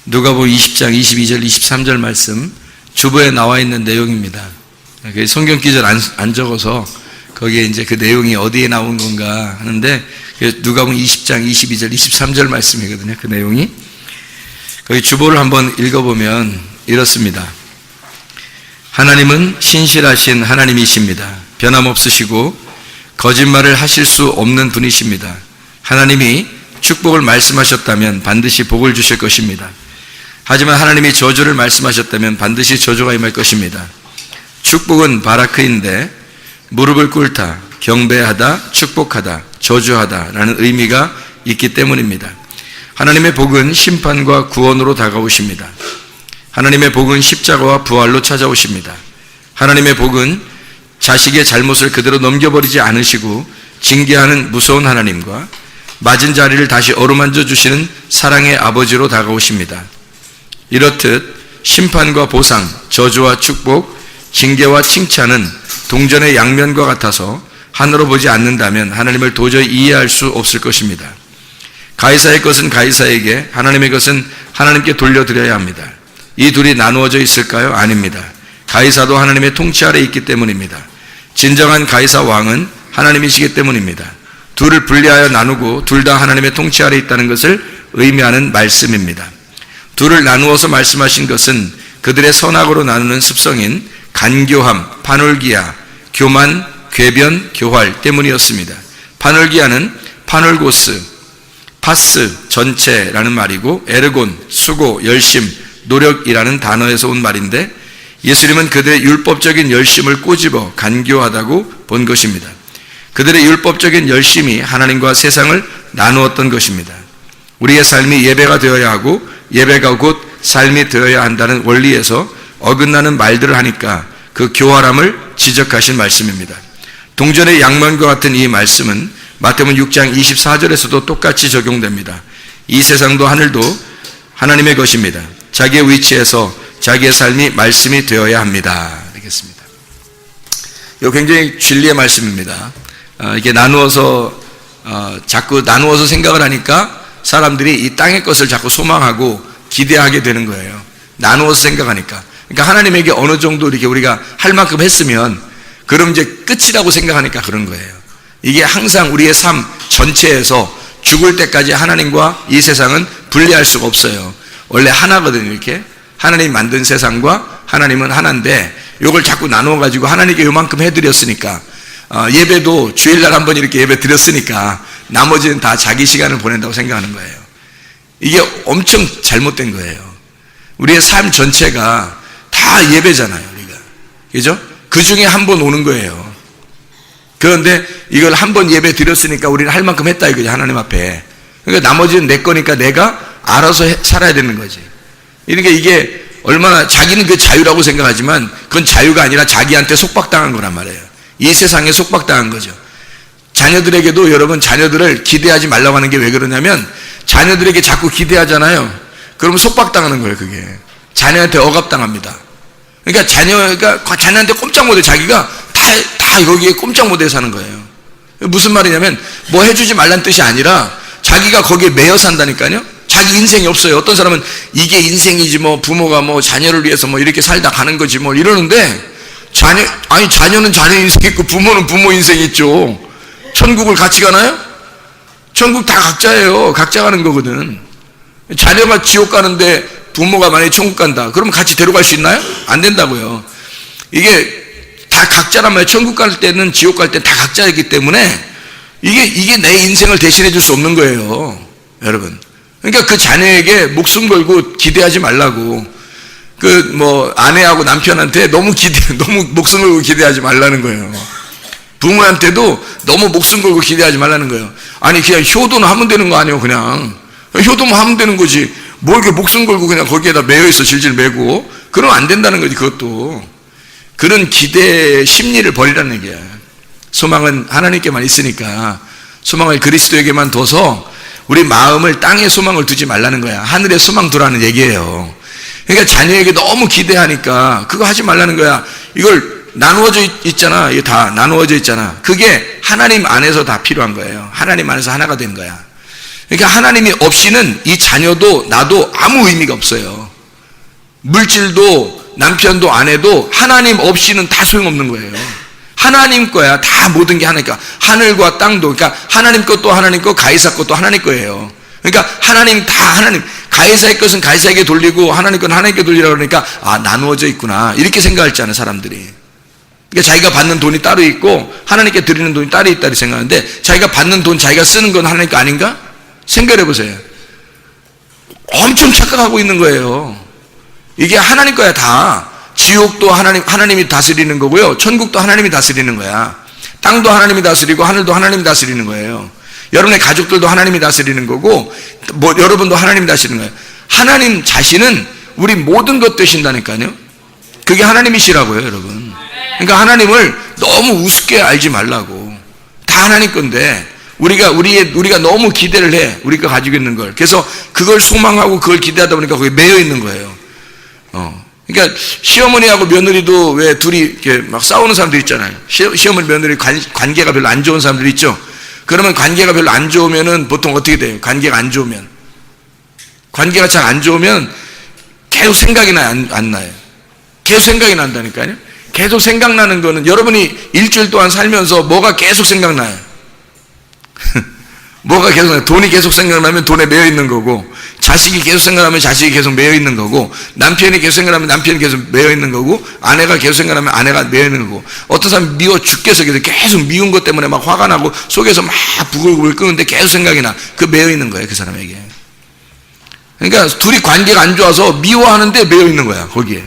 누가복음 20장 22절 23절 말씀 주보에 나와 있는 내용입니다. 성경 기절 안 적어서 거기에 이제 그 내용이 어디에 나온 건가 하는데 누가복음 20장 22절 23절 말씀이거든요. 그 내용이 거기 주보를 한번 읽어보면 이렇습니다. 하나님은 신실하신 하나님이십니다. 변함없으시고 거짓말을 하실 수 없는 분이십니다. 하나님이 축복을 말씀하셨다면 반드시 복을 주실 것입니다. 하지만 하나님이 저주를 말씀하셨다면 반드시 저주가 임할 것입니다. 축복은 바라크인데 무릎을 꿇다, 경배하다, 축복하다, 저주하다 라는 의미가 있기 때문입니다. 하나님의 복은 심판과 구원으로 다가오십니다. 하나님의 복은 십자가와 부활로 찾아오십니다. 하나님의 복은 자식의 잘못을 그대로 넘겨버리지 않으시고 징계하는 무서운 하나님과 맞은 자리를 다시 어루만져 주시는 사랑의 아버지로 다가오십니다. 이렇듯 심판과 보상, 저주와 축복, 징계와 칭찬은 동전의 양면과 같아서 하늘로 보지 않는다면 하나님을 도저히 이해할 수 없을 것입니다. 가이사의 것은 가이사에게, 하나님의 것은 하나님께 돌려드려야 합니다. 이 둘이 나누어져 있을까요? 아닙니다. 가이사도 하나님의 통치 아래 있기 때문입니다. 진정한 가이사 왕은 하나님이시기 때문입니다. 둘을 분리하여 나누고 둘 다 하나님의 통치 아래 있다는 것을 의미하는 말씀입니다. 둘을 나누어서 말씀하신 것은 그들의 선악으로 나누는 습성인 간교함, 파놀기아, 교만, 궤변, 교활 때문이었습니다. 파놀기아는 파놀고스, 파스, 전체라는 말이고 에르곤, 수고, 열심, 노력이라는 단어에서 온 말인데 예수님은 그들의 율법적인 열심을 꼬집어 간교하다고 본 것입니다. 그들의 율법적인 열심이 하나님과 세상을 나누었던 것입니다. 우리의 삶이 예배가 되어야 하고 예배가 곧 삶이 되어야 한다는 원리에서 어긋나는 말들을 하니까 그 교활함을 지적하신 말씀입니다. 동전의 양면과 같은 이 말씀은 마태복음 6장 24절에서도 똑같이 적용됩니다. 이 세상도 하늘도 하나님의 것입니다. 자기의 위치에서 자기의 삶이 말씀이 되어야 합니다. 되겠습니다. 이거 굉장히 진리의 말씀입니다. 이게 자꾸 나누어서 생각을 하니까 사람들이 이 땅의 것을 자꾸 소망하고 기대하게 되는 거예요. 나누어서 생각하니까. 그러니까 하나님에게 어느 정도 이렇게 우리가 할 만큼 했으면 그럼 이제 끝이라고 생각하니까 그런 거예요. 이게 항상 우리의 삶 전체에서 죽을 때까지 하나님과 이 세상은 분리할 수가 없어요. 원래 하나거든요. 이렇게 하나님이 만든 세상과 하나님은 하나인데 이걸 자꾸 나누어 가지고 하나님께 요만큼 해드렸으니까 예배도 주일날 한번 이렇게 예배 드렸으니까 나머지는 다 자기 시간을 보낸다고 생각하는 거예요. 이게 엄청 잘못된 거예요. 우리의 삶 전체가 다 예배잖아요, 우리가. 그죠? 그 중에 한 번 오는 거예요. 그런데 이걸 한 번 예배 드렸으니까 우리는 할 만큼 했다 이거지, 하나님 앞에. 그러니까 나머지는 내 거니까 내가 알아서 살아야 되는 거지. 그러니까 이게 얼마나 자기는 그 자유라고 생각하지만 그건 자유가 아니라 자기한테 속박당한 거란 말이에요. 이 세상에 속박당한 거죠. 자녀들에게도 여러분 자녀들을 기대하지 말라고 하는 게 왜 그러냐면 자녀들에게 자꾸 기대하잖아요. 그러면 속박당하는 거예요. 그게 자녀한테 억압당합니다. 그러니까 자녀한테 꼼짝 못해. 자기가 다 여기에 꼼짝 못해 사는 거예요. 무슨 말이냐면 뭐 해주지 말란 뜻이 아니라 자기가 거기에 매여 산다니까요. 자기 인생이 없어요. 어떤 사람은 이게 인생이지 뭐 부모가 뭐 자녀를 위해서 뭐 이렇게 살다 가는 거지 뭐 이러는데 자녀는 자녀 인생 있고 부모는 부모 인생 있죠. 천국을 같이 가나요? 천국 다 각자예요. 각자 가는 거거든. 자녀가 지옥 가는데 부모가 만약에 천국 간다. 그러면 같이 데려갈 수 있나요? 안 된다고요. 이게 다 각자란 말이에요. 천국 갈 때는 지옥 갈 때 다 각자이기 때문에 이게 내 인생을 대신해 줄 수 없는 거예요. 여러분. 그러니까 그 자녀에게 목숨 걸고 기대하지 말라고. 아내하고 남편한테 너무 목숨 걸고 기대하지 말라는 거예요. 부모한테도 너무 목숨 걸고 기대하지 말라는 거예요. 아니, 그냥 효도는 하면 되는 거 아니에요, 그냥. 효도만 하면 되는 거지. 뭐 이렇게 목숨 걸고 그냥 거기에다 매여있어, 질질 매고. 그러면 안 된다는 거지, 그것도. 그런 기대 심리를 버리라는 얘기야. 소망은 하나님께만 있으니까 소망을 그리스도에게만 둬서 우리 마음을 땅에 소망을 두지 말라는 거야. 하늘에 소망 두라는 얘기예요. 그러니까 자녀에게 너무 기대하니까 그거 하지 말라는 거야. 이걸 나누어져 있잖아. 이게 다 나누어져 있잖아. 그게 하나님 안에서 다 필요한 거예요. 하나님 안에서 하나가 된 거야. 그러니까 하나님이 없이는 이 자녀도 나도 아무 의미가 없어요. 물질도 남편도 아내도 하나님 없이는 다 소용없는 거예요. 하나님 거야. 다 모든 게 하나님 거. 하늘과 땅도, 그러니까 하나님 것도 하나님 거, 가이사 것도 하나님 거예요. 그러니까 하나님 다 하나님, 가이사의 것은 가이사에게 돌리고 하나님 건 하나님께 돌리라고 그러니까 아, 나누어져 있구나. 이렇게 생각했잖아요, 사람들이. 그러니까 자기가 받는 돈이 따로 있고 하나님께 드리는 돈이 따로 있다 생각하는데, 자기가 받는 돈 자기가 쓰는 건 하나님 거 아닌가? 생각해 보세요. 엄청 착각하고 있는 거예요. 이게 하나님 거야, 다. 지옥도 하나님이 다스리는 거고요. 천국도 하나님이 다스리는 거야. 땅도 하나님이 다스리고 하늘도 하나님이 다스리는 거예요. 여러분의 가족들도 하나님이 다스리는 거고, 여러분도 하나님이 다스리는 거예요. 하나님 자신은 우리 모든 것 되신다니까요. 그게 하나님이시라고요, 여러분. 그러니까 하나님을 너무 우습게 알지 말라고. 다 하나님 건데, 우리가 너무 기대를 해. 우리가 가지고 있는 걸. 그래서 그걸 소망하고 그걸 기대하다 보니까 거기에 매여 있는 거예요. 그러니까 시어머니하고 며느리도 왜 둘이 이렇게 막 싸우는 사람들 있잖아요. 시어머니 며느리 관계가 별로 안 좋은 사람들 있죠. 그러면 관계가 별로 안 좋으면은 보통 어떻게 돼요? 관계가 안 좋으면, 관계가 잘 안 좋으면 계속 생각이 나요, 안 나요? 계속 생각이 난다니까요. 계속 생각나는 거는, 여러분이 일주일 동안 살면서 뭐가 계속 생각나요? 뭐가 계속 나요? 돈이 계속 생각나면 돈에 매여 있는 거고, 자식이 계속 생각나면 자식이 계속 매여 있는 거고, 남편이 계속 생각나면 남편이 계속 매여 있는 거고, 아내가 계속 생각나면 아내가 매여 있는 거고, 어떤 사람은 미워 죽겠어. 계속 미운 것 때문에 막 화가 나고 속에서 막 부글부글 끄는데 계속 생각이 나. 그 매여 있는 거예요, 그 사람에게. 그러니까 둘이 관계가 안 좋아서 미워하는데 매여 있는 거야, 거기에.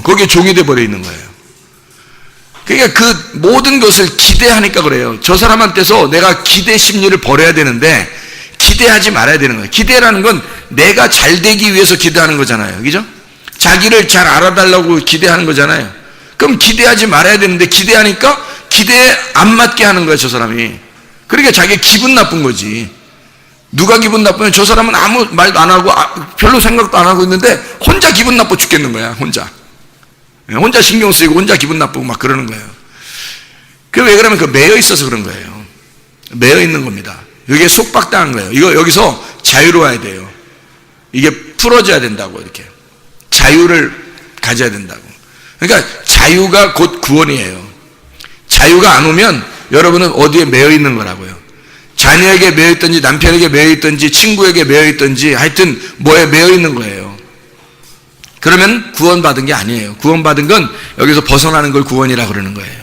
거기에 종이 돼 버려 있는 거예요. 그러니까 그 모든 것을 기대하니까 그래요. 저 사람한테서 내가 기대 심리를 버려야 되는데 기대하지 말아야 되는 거예요. 기대라는 건 내가 잘 되기 위해서 기대하는 거잖아요. 그죠? 자기를 잘 알아달라고 기대하는 거잖아요. 그럼 기대하지 말아야 되는데 기대하니까 기대에 안 맞게 하는 거예요, 저 사람이. 그러니까 자기가 기분 나쁜 거지. 누가 기분 나쁘면 저 사람은 아무 말도 안 하고 별로 생각도 안 하고 있는데 혼자 기분 나빠 죽겠는 거야, 혼자 신경 쓰이고 혼자 기분 나쁘고 막 그러는 거예요. 그 왜 그러면 그 매여 있어서 그런 거예요. 매여 있는 겁니다. 이게 속박당한 거예요. 이거 여기서 자유로워야 돼요. 이게 풀어져야 된다고, 이렇게 자유를 가져야 된다고. 그러니까 자유가 곧 구원이에요. 자유가 안 오면 여러분은 어디에 매여 있는 거라고요. 자녀에게 매여 있든지 남편에게 매여 있든지 친구에게 매여 있든지 하여튼 뭐에 매여 있는 거예요. 그러면 구원받은 게 아니에요. 구원받은 건 여기서 벗어나는 걸 구원이라 그러는 거예요.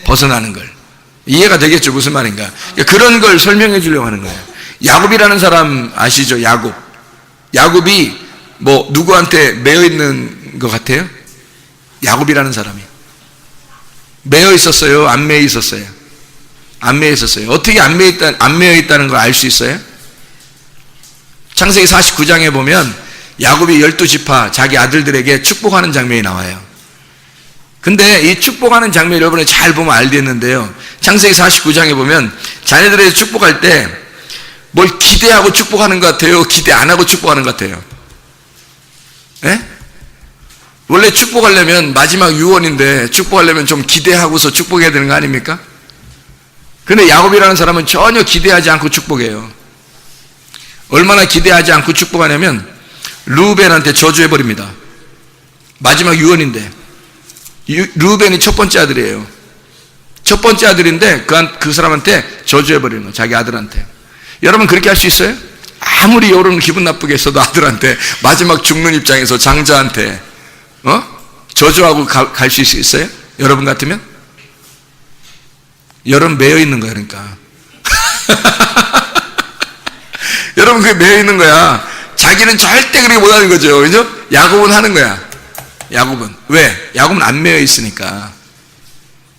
벗어나는 걸. 이해가 되겠죠? 무슨 말인가? 그런 걸 설명해 주려고 하는 거예요. 야곱이라는 사람 아시죠? 야곱이 뭐 누구한테 매여 있는 것 같아요? 야곱이라는 사람이 매여 있었어요? 안 매여 있었어요? 안 매여 있었어요. 어떻게 안 매여 있다는 걸 알 수 있어요? 창세기 49장에 보면 야곱이 12지파 자기 아들들에게 축복하는 장면이 나와요. 근데 이 축복하는 장면 여러분이 잘 보면 알겠는데요. 창세기 49장에 보면 자녀들에게 축복할 때 뭘 기대하고 축복하는 것 같아요? 기대 안 하고 축복하는 것 같아요? 예? 원래 축복하려면 마지막 유언인데 축복하려면 좀 기대하고서 축복해야 되는 거 아닙니까? 근데 야곱이라는 사람은 전혀 기대하지 않고 축복해요. 얼마나 기대하지 않고 축복하냐면 르우벤한테 저주해버립니다. 마지막 유언인데. 르우벤이 첫 번째 아들이에요. 첫 번째 아들인데 그 사람한테 저주해버리는 거예요. 자기 아들한테. 여러분 그렇게 할 수 있어요? 아무리 여러분 기분 나쁘게 했어도 아들한테, 마지막 죽는 입장에서 장자한테 저주하고 갈 수 있어요? 여러분 같으면? 여러분 매여 있는 거야, 그러니까. 여러분 그게 매여 있는 거야. 자기는 절대 그렇게 못하는 거죠. 그죠? 야곱은 하는 거야. 야곱은. 왜? 야곱은 안 매여 있으니까.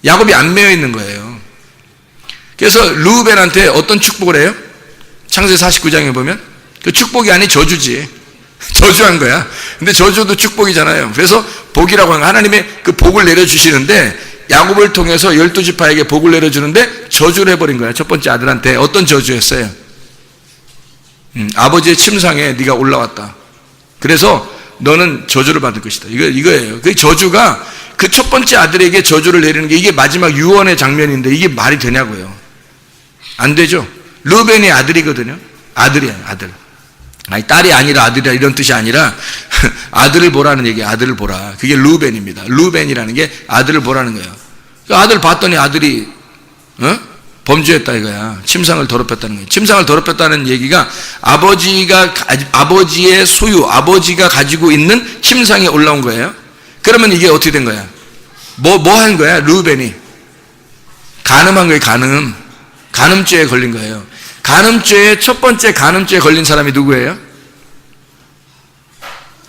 야곱이 안 매여 있는 거예요. 그래서 르우벤한테 어떤 축복을 해요? 창세기 49장에 보면 그 축복이 아니 저주지. 저주한 거야. 근데 저주도 축복이잖아요. 그래서 복이라고 하는 거, 하나님의 그 복을 내려주시는데 야곱을 통해서 12지파에게 복을 내려주는데 저주를 해버린 거야. 첫 번째 아들한테. 어떤 저주였어요? 아버지의 침상에 네가 올라왔다. 그래서 너는 저주를 받을 것이다. 이거예요. 그 저주가 그 첫 번째 아들에게 저주를 내리는 게 이게 마지막 유언의 장면인데 이게 말이 되냐고요. 안 되죠. 르우벤이 아들이거든요. 아들이에요, 아들. 아니, 딸이 아니라 아들이라 이런 뜻이 아니라 아들을 보라는 얘기예요. 아들을 보라. 그게 르우벤입니다. 르우벤이라는 게 아들을 보라는 거예요. 그 아들 봤더니 아들이 범죄했다 이거야. 침상을 더럽혔다는 거예요. 침상을 더럽혔다는 얘기가 아버지의 소유, 아버지가 가지고 있는 침상에 올라온 거예요. 그러면 이게 어떻게 된 거야? 뭐 한 거야? 르우벤이 간음한 거예요. 간음죄에 걸린 거예요. 간음죄의 첫 번째 간음죄에 걸린 사람이 누구예요?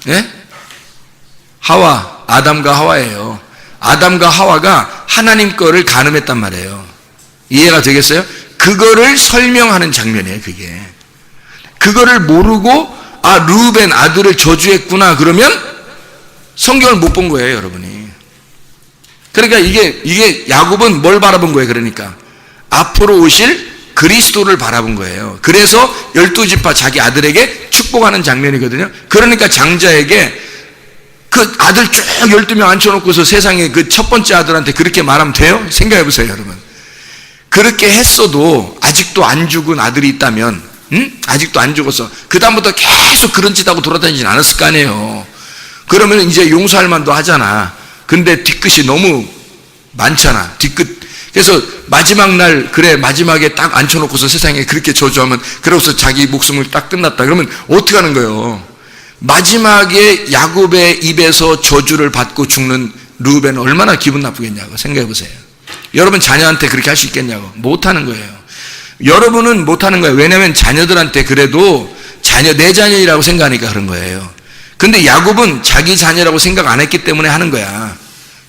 예? 아담과 하와예요. 아담과 하와가 하나님 거를 간음했단 말이에요. 이해가 되겠어요? 그거를 설명하는 장면이에요, 그게. 그거를 모르고, 르우벤 아들을 저주했구나, 그러면 성경을 못 본 거예요, 여러분이. 그러니까 이게 야곱은 뭘 바라본 거예요, 그러니까. 앞으로 오실 그리스도를 바라본 거예요. 그래서 12지파 자기 아들에게 축복하는 장면이거든요. 그러니까 장자에게 그 아들 쭉 12명 앉혀놓고서 세상에 그 첫 번째 아들한테 그렇게 말하면 돼요? 생각해 보세요, 여러분. 그렇게 했어도 아직도 안 죽은 아들이 있다면, 아직도 안 죽었어. 그다음부터 계속 그런 짓 하고 돌아다니진 않았을 거 아니에요. 그러면 이제 용서할 만도 하잖아. 근데 뒤끝이 너무 많잖아. 그래서 마지막 날, 그래, 마지막에 딱 앉혀놓고서 세상에 그렇게 저주하면, 그러고서 자기 목숨을 딱 끝났다. 그러면 어떻게 하는 거예요? 마지막에 야곱의 입에서 저주를 받고 죽는 르우벤은 얼마나 기분 나쁘겠냐고 생각해 보세요. 여러분 자녀한테 그렇게 할 수 있겠냐고. 못하는 거예요. 여러분은 못하는 거예요. 왜냐하면 자녀들한테 그래도 내 자녀이라고 생각하니까 그런 거예요. 근데 야곱은 자기 자녀라고 생각 안 했기 때문에 하는 거야.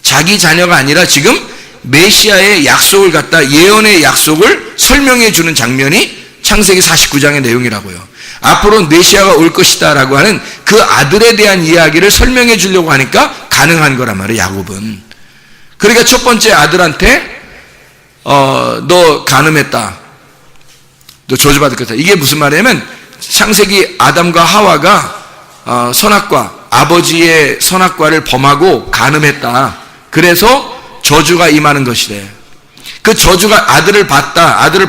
자기 자녀가 아니라 지금 메시아의 약속을 갖다, 예언의 약속을 설명해 주는 장면이 창세기 49장의 내용이라고요. 앞으로 메시아가 올 것이다 라고 하는 그 아들에 대한 이야기를 설명해 주려고 하니까 가능한 거란 말이에요, 야곱은. 그러니까 첫 번째 아들한테 너 간음했다, 너 저주받을 거다. 이게 무슨 말이냐면 창세기 아담과 하와가 선악과, 아버지의 선악과를 범하고 간음했다. 그래서 저주가 임하는 것이래. 그 저주가 아들을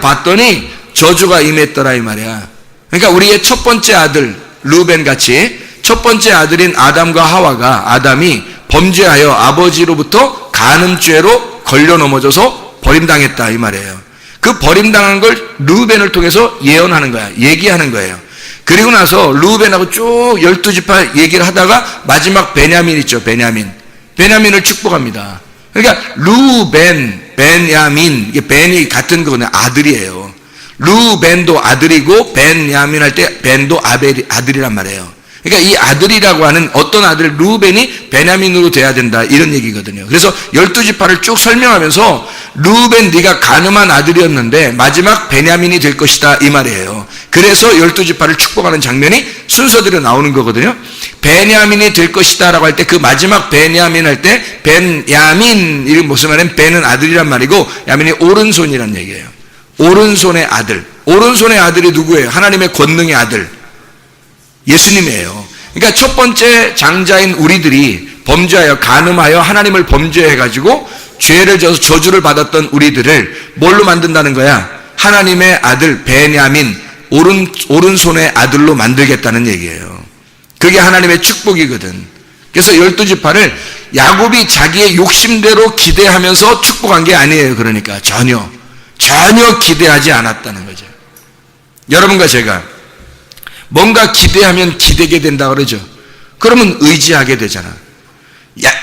봤더니 저주가 임했더라 이 말이야. 그러니까 우리의 첫 번째 아들 르우벤 같이 첫 번째 아들인 아담과 하와가, 아담이 범죄하여 아버지로부터 간음죄로 걸려 넘어져서 버림당했다 이 말이에요. 그 버림당한 걸 르우벤을 통해서 예언하는 거야. 얘기하는 거예요. 그리고 나서 르우벤하고 쭉 12지파 얘기를 하다가 마지막 베냐민 있죠. 베냐민을 축복합니다. 그러니까 르우벤, 베냐민, 이게 벤이 같은 거는 아들이에요. 르우벤도 아들이고 베냐민 할 때 벤도 아들이란 말이에요. 그러니까 이 아들이라고 하는 어떤 아들, 르우벤이 베냐민으로 돼야 된다 이런 얘기거든요. 그래서 12지파를 쭉 설명하면서 르우벤 네가 간음한 아들이었는데 마지막 베냐민이 될 것이다 이 말이에요. 그래서 12지파를 축복하는 장면이 순서대로 나오는 거거든요. 베냐민이 될 것이다 라고 할 때 그 마지막 베냐민 할 때 베냐민, 이게 무슨 말이냐면 벤은 아들이란 말이고 야민이 오른손이란 얘기예요. 오른손의 아들. 오른손의 아들이 누구예요? 하나님의 권능의 아들, 예수님이에요. 그러니까 첫 번째 장자인 우리들이 범죄하여 간음하여 하나님을 범죄해가지고 죄를 져서 저주를 받았던 우리들을 뭘로 만든다는 거야? 하나님의 아들 베냐민, 오른손의 아들로 만들겠다는 얘기예요. 그게 하나님의 축복이거든. 그래서 12지파를 야곱이 자기의 욕심대로 기대하면서 축복한 게 아니에요. 그러니까 전혀 기대하지 않았다는 거죠. 여러분과 제가 뭔가 기대하면 기대게 된다 그러죠. 그러면 의지하게 되잖아.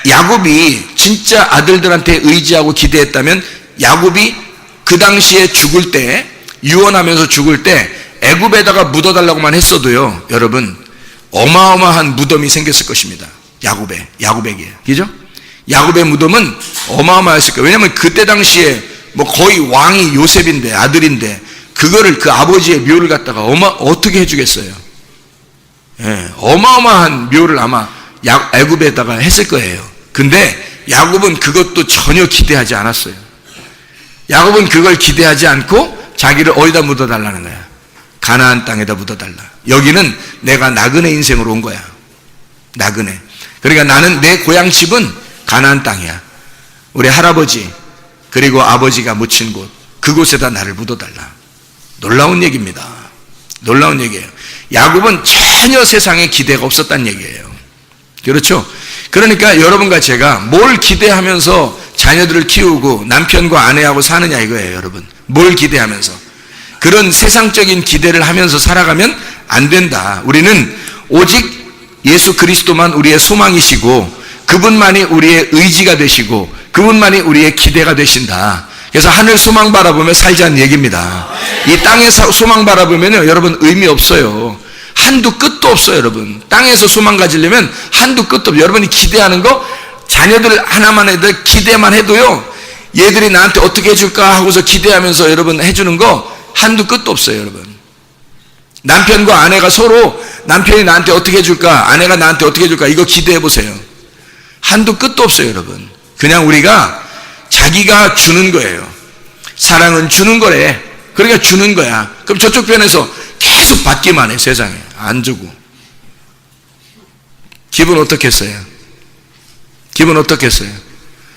야곱이 진짜 아들들한테 의지하고 기대했다면 야곱이 그 당시에 죽을 때, 유언하면서 죽을 때 애굽에다가 묻어달라고만 했어도요, 여러분 어마어마한 무덤이 생겼을 것입니다. 야곱에게. 그죠? 야곱의 무덤은 어마어마했을 거예요. 왜냐하면 그때 당시에 뭐 거의 왕이 요셉인데, 아들인데 그거를 그 아버지의 묘를 갖다가 어떻게 해주겠어요? 예, 어마어마한 묘를 아마 애굽에다가 했을 거예요. 근데 야곱은 그것도 전혀 기대하지 않았어요. 야곱은 그걸 기대하지 않고 자기를 어디다 묻어달라는 거야? 가나안 땅에다 묻어달라. 여기는 내가 나그네 인생으로 온 거야. 나그네. 그러니까 나는 내 고향 집은 가나안 땅이야. 우리 할아버지 그리고 아버지가 묻힌 곳, 그곳에다 나를 묻어달라. 놀라운 얘기입니다. 놀라운 얘기예요. 야곱은 전혀 세상에 기대가 없었다는 얘기예요. 그렇죠? 그러니까 여러분과 제가 뭘 기대하면서 자녀들을 키우고 남편과 아내하고 사느냐 이거예요, 여러분. 뭘 기대하면서. 그런 세상적인 기대를 하면서 살아가면 안 된다. 우리는 오직 예수 그리스도만 우리의 소망이시고 그분만이 우리의 의지가 되시고 그분만이 우리의 기대가 되신다. 그래서 하늘 소망 바라보며 살자는 얘기입니다. 이 땅의 소망 바라보면요, 여러분 의미 없어요. 한도 끝도 없어요, 여러분. 땅에서 소망 가지려면 한도 끝도 없어요. 여러분이 기대하는 거 자녀들 하나만 해도 기대만 해도요, 얘들이 나한테 어떻게 해줄까 하고서 기대하면서 여러분 해주는 거 한도 끝도 없어요, 여러분. 남편과 아내가 서로 남편이 나한테 어떻게 해줄까, 아내가 나한테 어떻게 해줄까, 이거 기대해 보세요. 한도 끝도 없어요, 여러분. 그냥 우리가 자기가 주는 거예요. 사랑은 주는 거래. 그러니까 주는 거야. 그럼 저쪽 편에서 계속 받기만 해, 세상에. 안 주고. 기분 어떻겠어요? 기분 어떻겠어요?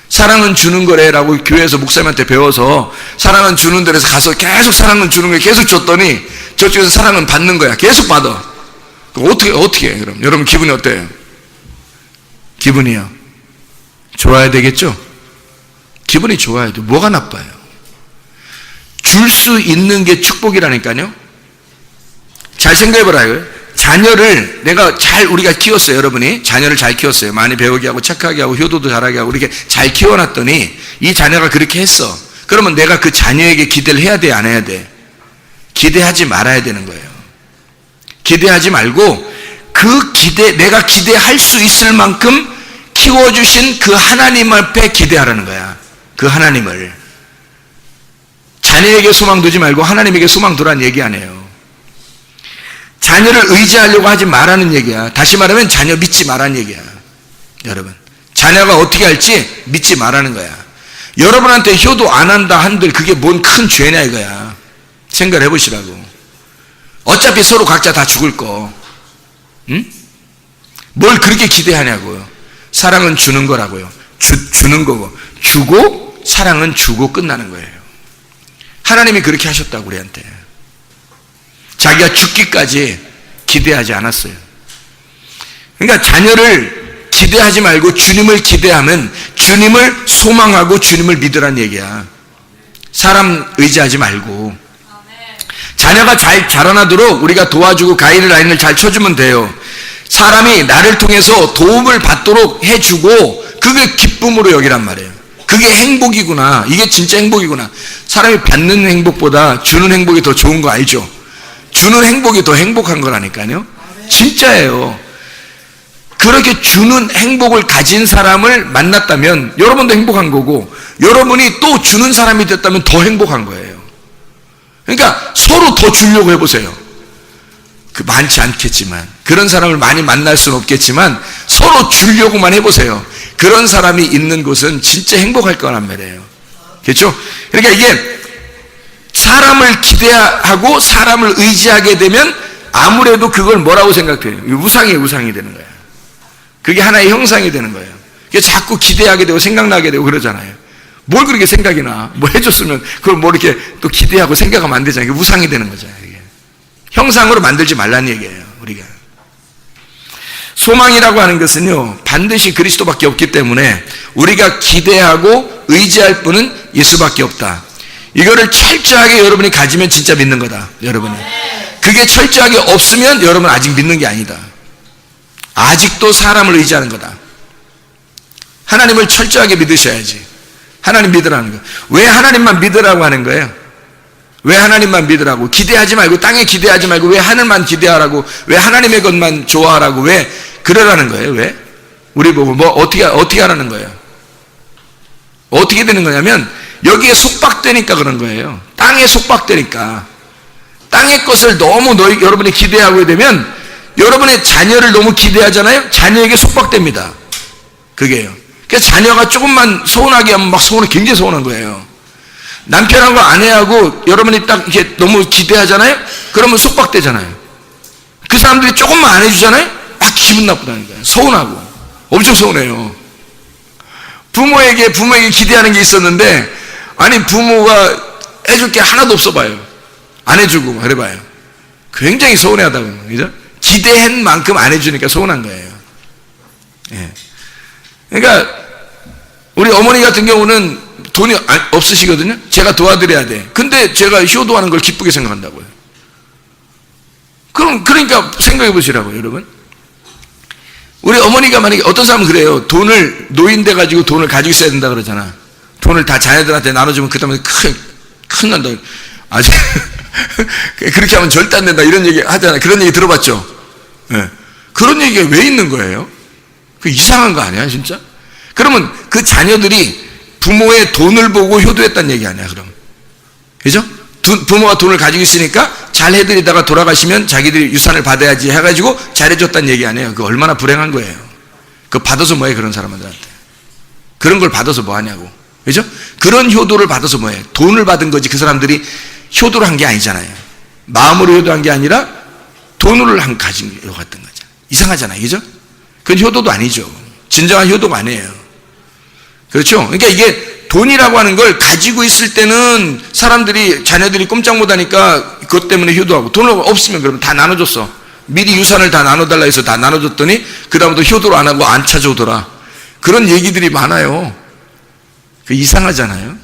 사랑은 주는 거래라고 교회에서 목사님한테 배워서 사랑은 주는 데서 가서 계속 사랑은 주는 거에 계속 줬더니 저쪽에서 사랑은 받는 거야. 계속 받아. 그럼 어떻게 해, 그럼? 여러분 기분이 어때요? 기분이요? 좋아야 되겠죠? 기분이 좋아야 돼. 뭐가 나빠요? 줄 수 있는 게 축복이라니까요. 잘 생각해보라 이거예요. 자녀를 우리가 키웠어요. 여러분이 자녀를 잘 키웠어요. 많이 배우게 하고 착하게 하고 효도도 잘하게 하고 이렇게 잘 키워놨더니 이 자녀가 그렇게 했어. 그러면 내가 그 자녀에게 기대를 해야 돼, 안 해야 돼? 기대하지 말아야 되는 거예요. 기대하지 말고 내가 기대할 수 있을 만큼 키워주신 그 하나님 앞에 기대하라는 거야. 그 하나님을. 자녀에게 소망 두지 말고 하나님에게 소망 두라는 얘기 아니에요. 자녀를 의지하려고 하지 말라는 얘기야. 다시 말하면 자녀 믿지 말라는 얘기야. 여러분, 자녀가 어떻게 할지 믿지 말라는 거야. 여러분한테 효도 안 한다 한들 그게 뭔 큰 죄냐 이거야. 생각을 해보시라고. 어차피 서로 각자 다 죽을 거. 응? 뭘 그렇게 기대하냐고요. 사랑은 주는 거라고요. 주는 거고. 주고 사랑은 주고 끝나는 거예요. 하나님이 그렇게 하셨다고 우리한테. 자기가 죽기까지 기대하지 않았어요. 그러니까 자녀를 기대하지 말고 주님을 기대하면 주님을 소망하고 주님을 믿으란 얘기야. 사람 의지하지 말고. 자녀가 잘 자라나도록 우리가 도와주고 가이드라인을 잘 쳐주면 돼요. 사람이 나를 통해서 도움을 받도록 해주고 그게 기쁨으로 여기란 말이에요. 그게 행복이구나. 이게 진짜 행복이구나. 사람이 받는 행복보다 주는 행복이 더 좋은 거 알죠? 주는 행복이 더 행복한 거라니까요. 진짜예요. 그렇게 주는 행복을 가진 사람을 만났다면 여러분도 행복한 거고 여러분이 또 주는 사람이 됐다면 더 행복한 거예요. 그러니까 서로 더 주려고 해보세요. 많지 않겠지만 그런 사람을 많이 만날 수는 없겠지만 서로 주려고만 해보세요. 그런 사람이 있는 곳은 진짜 행복할 거란 말이에요. 그렇죠? 그러니까 이게 사람을 기대하고 사람을 의지하게 되면 아무래도 그걸 뭐라고 생각해요? 우상이 되는 거예요. 그게 하나의 형상이 되는 거예요. 그래서 자꾸 기대하게 되고 생각나게 되고 그러잖아요. 뭘 그렇게 생각이 나? 뭐 해줬으면 그걸 뭐 이렇게 또 기대하고 생각하면 안 되잖아요. 이게 우상이 되는 거잖아요. 이게. 형상으로 만들지 말라는 얘기예요. 우리가. 소망이라고 하는 것은요, 반드시 그리스도밖에 없기 때문에 우리가 기대하고 의지할 분은 예수밖에 없다. 이거를 철저하게 여러분이 가지면 진짜 믿는 거다. 여러분이. 그게 철저하게 없으면 여러분 아직 믿는 게 아니다. 아직도 사람을 의지하는 거다. 하나님을 철저하게 믿으셔야지. 하나님 믿으라는 거. 왜 하나님만 믿으라고 하는 거예요? 왜 하나님만 믿으라고? 기대하지 말고, 땅에 기대하지 말고, 왜 하늘만 기대하라고, 왜 하나님의 것만 좋아하라고, 왜 그러라는 거예요? 왜? 우리 보고 어떻게 하라는 거예요? 어떻게 되는 거냐면 여기에 속박되니까 그런 거예요. 땅에 속박되니까. 땅의 것을 너무 여러분이 기대하게 되면 여러분의 자녀를 너무 기대하잖아요. 자녀에게 속박됩니다. 그게요. 그래서 자녀가 조금만 서운하게 하면 막 굉장히 서운한 거예요. 남편하고 아내하고 여러분이 딱 이렇게 너무 기대하잖아요. 그러면 속박되잖아요. 그 사람들이 조금만 안 해주잖아요. 막 기분 나쁘다는 거예요. 서운하고. 엄청 서운해요. 부모에게 기대하는 게 있었는데, 아니, 부모가 해줄 게 하나도 없어 봐요. 안 해주고 막 그래봐요. 굉장히 서운해하다고, 그죠? 기대한 만큼 안 해주니까 서운한 거예요. 예. 그러니까 우리 어머니 같은 경우는 돈이 없으시거든요. 제가 도와드려야 돼. 근데 제가 효도하는 걸 기쁘게 생각한다고요. 그러니까 생각해 보시라고요, 여러분. 우리 어머니가 만약에 어떤 사람은 그래요. 돈을 노인 돼 가지고 돈을 가지고 있어야 된다 그러잖아. 돈을 다 자녀들한테 나눠주면 그 다음에 큰 난다. 아직 그렇게 하면 절대 안 된다 이런 얘기 하잖아요. 그런 얘기 들어봤죠? 네. 그런 얘기가 왜 있는 거예요? 그 이상한 거 아니야, 진짜? 그러면 그 자녀들이 부모의 돈을 보고 효도했다는 얘기 아니야, 그럼. 그죠? 부모가 돈을 가지고 있으니까 잘 해드리다가 돌아가시면 자기들이 유산을 받아야지 해가지고 잘해줬다는 얘기 아니에요. 그 얼마나 불행한 거예요. 그거 받아서 뭐해, 그런 사람들한테. 그런 걸 받아서 뭐 하냐고. 그죠? 그런 효도를 받아서 뭐해. 돈을 받은 거지 그 사람들이 효도를 한 게 아니잖아요. 마음으로 효도한 게 아니라 돈으로 가진 것 같은 거죠. 이상하잖아요. 그죠? 그건 효도도 아니죠. 진정한 효도가 아니에요. 그렇죠? 그러니까 이게 돈이라고 하는 걸 가지고 있을 때는 사람들이, 자녀들이 꼼짝 못 하니까 그것 때문에 효도하고, 돈을 없으면 그러면 다 나눠줬어. 미리 유산을 다 나눠달라 해서 다 나눠줬더니 그 다음부터 효도를 안 하고 안 찾아오더라. 그런 얘기들이 많아요. 그 이상하잖아요.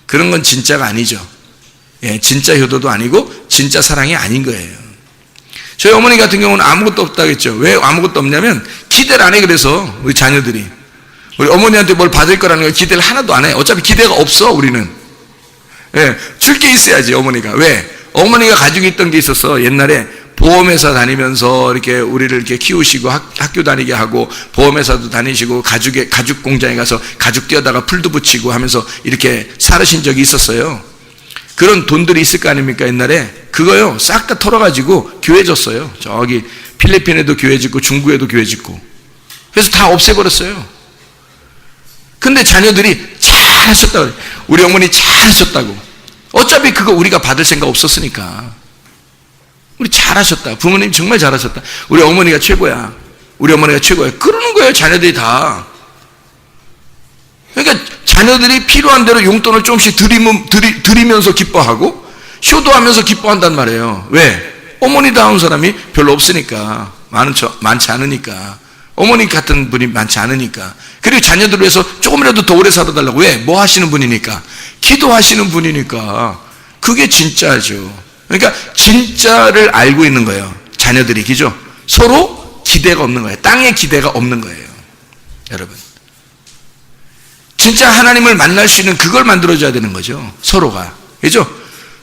그런 건 진짜가 아니죠. 예, 진짜 효도도 아니고 진짜 사랑이 아닌 거예요. 저희 어머니 같은 경우는 아무것도 없다겠죠. 왜 아무것도 없냐면 기대를 안 해. 그래서 우리 자녀들이 우리 어머니한테 뭘 받을 거라는 걸 기대를 하나도 안 해. 어차피 기대가 없어. 우리는. 예, 줄 게 있어야지. 어머니가. 왜? 어머니가 가지고 있던 게 있었어. 옛날에 보험회사 다니면서 이렇게 우리를 이렇게 키우시고 학교 다니게 하고, 보험회사도 다니시고, 가죽 공장에 가서 가죽 띄어다가 풀도 붙이고 하면서 이렇게 살으신 적이 있었어요. 그런 돈들이 있을 거 아닙니까, 옛날에? 그거요, 싹 다 털어가지고 교회 줬어요. 저기 필리핀에도 교회 짓고 중국에도 교회 짓고. 그래서 다 없애버렸어요. 근데 자녀들이 잘하셨다고. 우리 어머니 잘하셨다고. 어차피 그거 우리가 받을 생각 없었으니까. 우리 잘하셨다. 부모님 정말 잘하셨다. 우리 어머니가 최고야. 우리 어머니가 최고야. 그러는 거예요, 자녀들이 다. 그러니까 자녀들이 필요한 대로 용돈을 조금씩 드리면서 기뻐하고 효도하면서 기뻐한단 말이에요. 왜? 어머니다운 사람이 별로 없으니까. 많지 않으니까. 어머니 같은 분이 많지 않으니까. 그리고 자녀들을 위해서 조금이라도 더 오래 살아달라고. 왜? 뭐 하시는 분이니까? 기도하시는 분이니까. 그게 진짜죠. 그러니까 진짜를 알고 있는 거예요. 자녀들이. 그죠? 서로 기대가 없는 거예요. 땅에 기대가 없는 거예요. 여러분. 진짜 하나님을 만날 수 있는 그걸 만들어줘야 되는 거죠. 서로가. 그죠?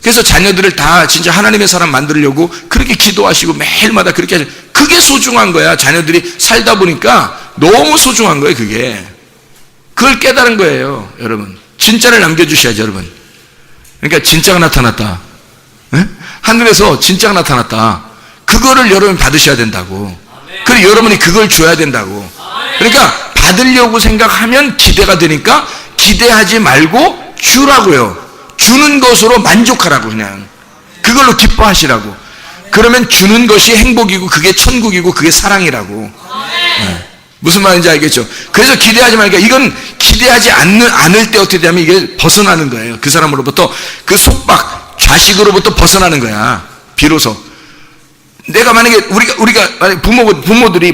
그래서 자녀들을 다 진짜 하나님의 사람 만들려고 그렇게 기도하시고 매일마다 그렇게 하죠. 그게 소중한 거야. 자녀들이 살다 보니까 너무 소중한 거예요, 그게. 그걸 깨달은 거예요, 여러분. 진짜를 남겨주셔야죠, 여러분. 그러니까 진짜가 나타났다. 네? 하늘에서 진짜가 나타났다. 그거를 여러분이 받으셔야 된다고. 그리고 여러분이 그걸 줘야 된다고. 그러니까 받으려고 생각하면 기대가 되니까 기대하지 말고 주라고요. 주는 것으로 만족하라고. 그냥 그걸로 기뻐하시라고. 그러면 주는 것이 행복이고 그게 천국이고 그게 사랑이라고. 네. 무슨 말인지 알겠죠? 그래서 기대하지 말니까, 이건 기대하지 않을 때 어떻게 되냐면 이게 벗어나는 거예요. 그 사람으로부터, 그 속박, 자식으로부터 벗어나는 거야. 비로소. 내가 만약에 우리가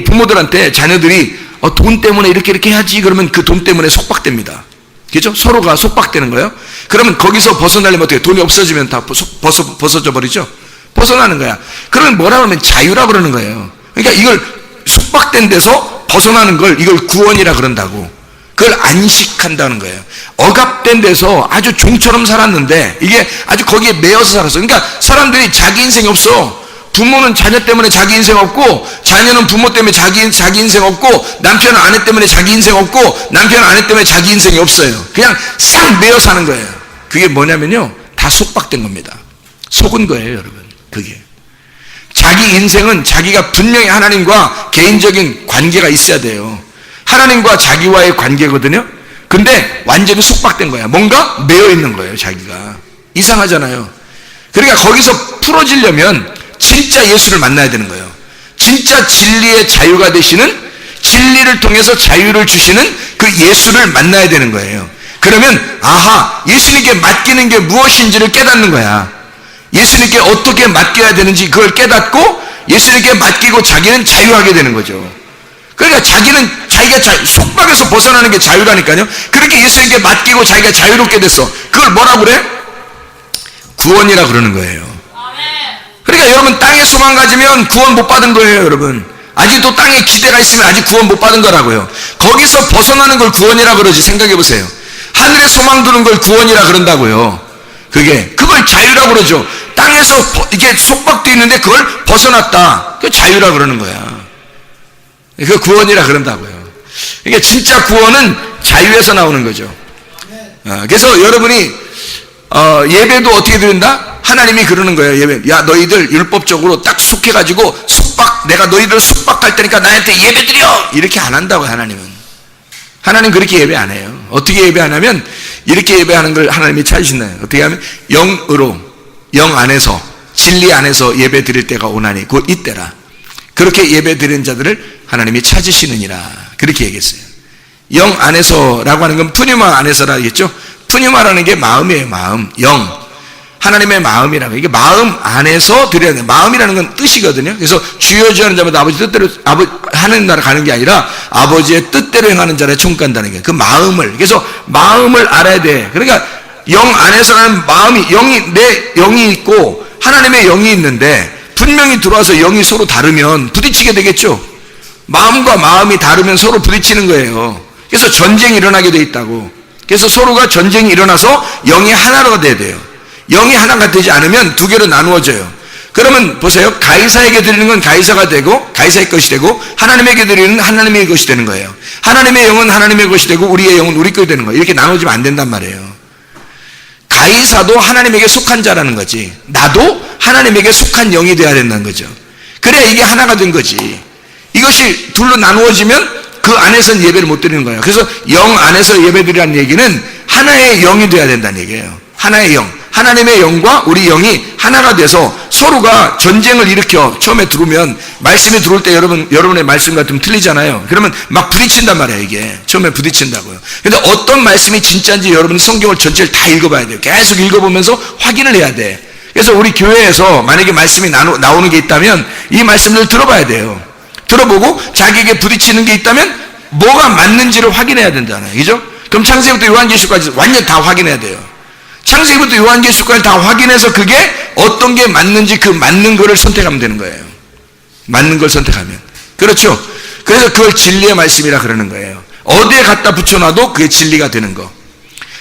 부모들한테 자녀들이 돈 때문에 이렇게 해야지 그러면 그 돈 때문에 속박됩니다. 그죠? 서로가 속박되는 거예요. 그러면 거기서 벗어나려면 어떻게? 돈이 없어지면 다 벗어져 버리죠? 벗어나는 거야. 그러면 뭐라고 하면 자유라 그러는 거예요. 그러니까 이걸 속박된 데서 벗어나는 걸 이걸 구원이라 그런다고. 그걸 안식한다는 거예요. 억압된 데서 아주 종처럼 살았는데 이게 아주 거기에 매여서 살았어. 그러니까 사람들이 자기 인생이 없어. 부모는 자녀 때문에 자기 인생 없고, 자녀는 부모 때문에 자기 인생 없고, 남편은 아내 때문에 자기 인생 없고, 남편은 아내 때문에 자기 인생이 없어요. 그냥 싹 매여 사는 거예요. 그게 뭐냐면요, 다 속박된 겁니다. 속은 거예요, 여러분. 그게. 자기 인생은 자기가 분명히 하나님과 개인적인 관계가 있어야 돼요. 하나님과 자기와의 관계거든요. 근데 완전히 속박된 거야. 뭔가 매여 있는 거예요, 자기가. 이상하잖아요. 그러니까 거기서 풀어지려면 진짜 예수를 만나야 되는 거예요. 진짜 진리의 자유가 되시는, 진리를 통해서 자유를 주시는 그 예수를 만나야 되는 거예요. 그러면 아하, 예수님께 맡기는 게 무엇인지를 깨닫는 거야. 예수님께 어떻게 맡겨야 되는지 그걸 깨닫고 예수님께 맡기고 자기는 자유하게 되는 거죠. 그러니까 자기가 속박에서 벗어나는 게 자유라니까요. 그렇게 예수님께 맡기고 자기가 자유롭게 됐어. 그걸 뭐라고 그래? 구원이라 그러는 거예요. 그러니까 여러분 땅에 소망 가지면 구원 못 받은 거예요, 여러분. 아직도 땅에 기대가 있으면 아직 구원 못 받은 거라고요. 거기서 벗어나는 걸 구원이라 그러지. 생각해 보세요. 하늘에 소망 두는 걸 구원이라 그런다고요. 그걸 자유라고 그러죠. 땅에서 이게 속박도 있는데 그걸 벗어났다. 그게 자유라 그러는 거야. 그 구원이라 그런다고요. 이게 진짜 구원은 자유에서 나오는 거죠. 그래서 여러분이 예배도 어떻게 드린다? 하나님이 그러는 거예요. 예배. 야, 너희들 율법적으로 딱 속해가지고 내가 너희들을 속박할 테니까 나한테 예배 드려! 이렇게 안 한다고, 하나님은. 하나님 그렇게 예배 안 해요. 어떻게 예배 안 하면, 이렇게 예배하는 걸 하나님이 찾으신다요. 어떻게 하면, 영으로, 영 안에서, 진리 안에서 예배 드릴 때가 오나니, 곧 이때라. 그렇게 예배 드리는 자들을 하나님이 찾으시느니라. 그렇게 얘기했어요. 영 안에서라고 하는 건 푸뉴마 안에서라 하겠죠? 푸뉴마라는 게 마음이에요, 마음. 영. 하나님의 마음이라고. 이게 마음 안에서 드려야 돼요. 마음이라는 건 뜻이거든요. 그래서 주여 주여 하는 자마다 아버지 뜻대로 하는 나라 가는 게 아니라 아버지의 뜻대로 행하는 자를 천국 간다는 게 그 마음을. 그래서 마음을 알아야 돼. 그러니까 영 안에서는 마음이 내 영이 있고 하나님의 영이 있는데 분명히 들어와서 영이 서로 다르면 부딪히게 되겠죠. 마음과 마음이 다르면 서로 부딪히는 거예요. 그래서 전쟁이 일어나게 돼 있다고. 그래서 서로가 전쟁이 일어나서 영이 하나가 돼야 돼요. 영이 하나가 되지 않으면 두 개로 나누어져요. 그러면 보세요. 가이사에게 드리는 건 가이사가 되고 가이사의 것이 되고 하나님에게 드리는 하나님의 것이 되는 거예요. 하나님의 영은 하나님의 것이 되고 우리의 영은 우리 것이 되는 거예요. 이렇게 나눠지면 안 된단 말이에요. 가이사도 하나님에게 속한 자라는 거지. 나도 하나님에게 속한 영이 돼야 된다는 거죠. 그래야 이게 하나가 된 거지. 이것이 둘로 나누어지면 그 안에서는 예배를 못 드리는 거예요. 그래서 영 안에서 예배 드리라는 얘기는 하나의 영이 돼야 된다는 얘기예요. 하나의 영. 하나님의 영과 우리 영이 하나가 돼서 서로가 전쟁을 일으켜. 처음에 들어오면 말씀이 들어올 때 여러분의 말씀 같으면 틀리잖아요. 그러면 막 부딪힌단 말이에요. 이게 처음에 부딪힌다고요. 근데 어떤 말씀이 진짜인지 여러분이 성경을 전체를 다 읽어봐야 돼요. 계속 읽어보면서 확인을 해야 돼. 그래서 우리 교회에서 만약에 말씀이 나오는 게 있다면 이 말씀을 들어봐야 돼요. 들어보고 자기에게 부딪히는 게 있다면 뭐가 맞는지를 확인해야 된잖아요. 그죠? 그럼 창세기부터 요한계시록까지 완전히 다 확인해야 돼요. 창세기부터 요한계시록까지 다 확인해서 그게 어떤 게 맞는지 그 맞는 거를 선택하면 되는 거예요. 맞는 걸 선택하면. 그렇죠? 그래서 그걸 진리의 말씀이라 그러는 거예요. 어디에 갖다 붙여놔도 그게 진리가 되는 거.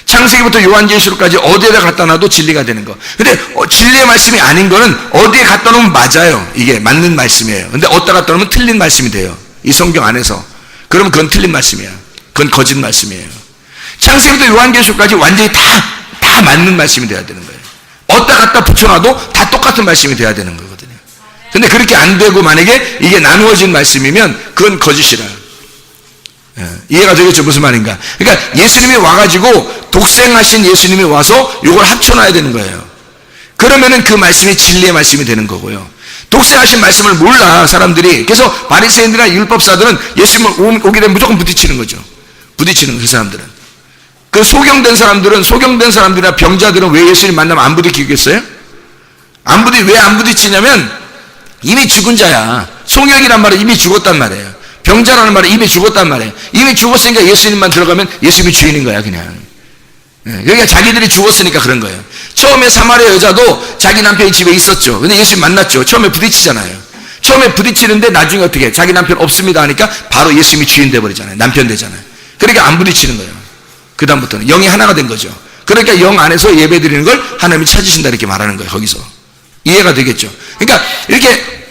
창세기부터 요한계시록까지 어디에다 갖다 놔도 진리가 되는 거. 근데 진리의 말씀이 아닌 거는 어디에 갖다 놓으면 맞아요. 이게 맞는 말씀이에요. 근데 어디다 갖다 놓으면 틀린 말씀이 돼요. 이 성경 안에서. 그러면 그건 틀린 말씀이야. 그건 거짓 말씀이에요. 창세기부터 요한계시록까지 완전히 다 맞는 말씀이 돼야 되는 거예요. 어디다 갖다 붙여놔도 다 똑같은 말씀이 돼야 되는 거거든요. 근데 그렇게 안 되고 만약에 이게 나누어진 말씀이면 그건 거짓이라. 이해가 되겠죠? 무슨 말인가? 그러니까 예수님이 와가지고 독생하신 예수님이 와서 이걸 합쳐놔야 되는 거예요. 그러면은 그 말씀이 진리의 말씀이 되는 거고요. 독생하신 말씀을 몰라 사람들이. 그래서 바리새인들이나 율법사들은 예수님 오게 되면 무조건 부딪히는 거죠. 부딪히는 그 사람들은. 그 소경된 사람들이나 병자들은 왜 예수님 만나면 안 부딪히겠어요? 왜 안 부딪히냐면 이미 죽은 자야. 소경이란 말은 이미 죽었단 말이에요. 병자라는 말은 이미 죽었단 말이에요. 이미 죽었으니까 예수님만 들어가면 예수님이 주인인 거야, 그냥. 그러니까 자기들이 죽었으니까 그런 거예요. 처음에 사마리아 여자도 자기 남편이 집에 있었죠. 근데 예수님 만났죠. 처음에 부딪히잖아요. 처음에 부딪히는데 나중에 어떻게 해? 자기 남편 없습니다 하니까 바로 예수님이 주인 돼버리잖아요. 남편 되잖아요. 그러니까 안 부딪히는 거예요. 그 다음부터는 영이 하나가 된 거죠. 그러니까 영 안에서 예배 드리는 걸 하나님이 찾으신다 이렇게 말하는 거예요. 거기서 이해가 되겠죠. 그러니까 이렇게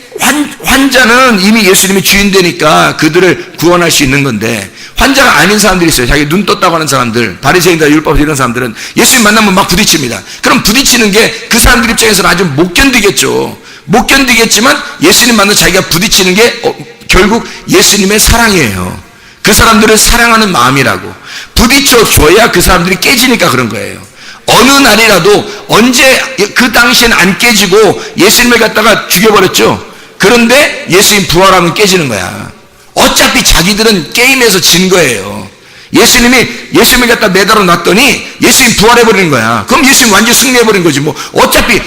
환자는 이미 예수님이 주인 되니까 그들을 구원할 수 있는 건데 환자가 아닌 사람들이 있어요. 자기 눈 떴다고 하는 사람들, 바리새인들, 율법 이런 사람들은 예수님 만나면 막 부딪힙니다. 그럼 부딪히는 게 그 사람들 입장에서는 아주 못 견디겠죠. 못 견디겠지만 예수님 만나 자기가 부딪히는 게 결국 예수님의 사랑이에요. 그 사람들을 사랑하는 마음이라고. 부딪혀줘야 그 사람들이 깨지니까 그런 거예요. 어느 날이라도 언제 그 당시엔 안 깨지고 예수님을 갖다가 죽여버렸죠. 그런데 예수님 부활하면 깨지는 거야. 어차피 자기들은 게임에서 진 거예요. 예수님이 갖다 매달아 놨더니 예수님 부활해버리는 거야. 그럼 예수님 완전 승리해버린 거지. 뭐, 어차피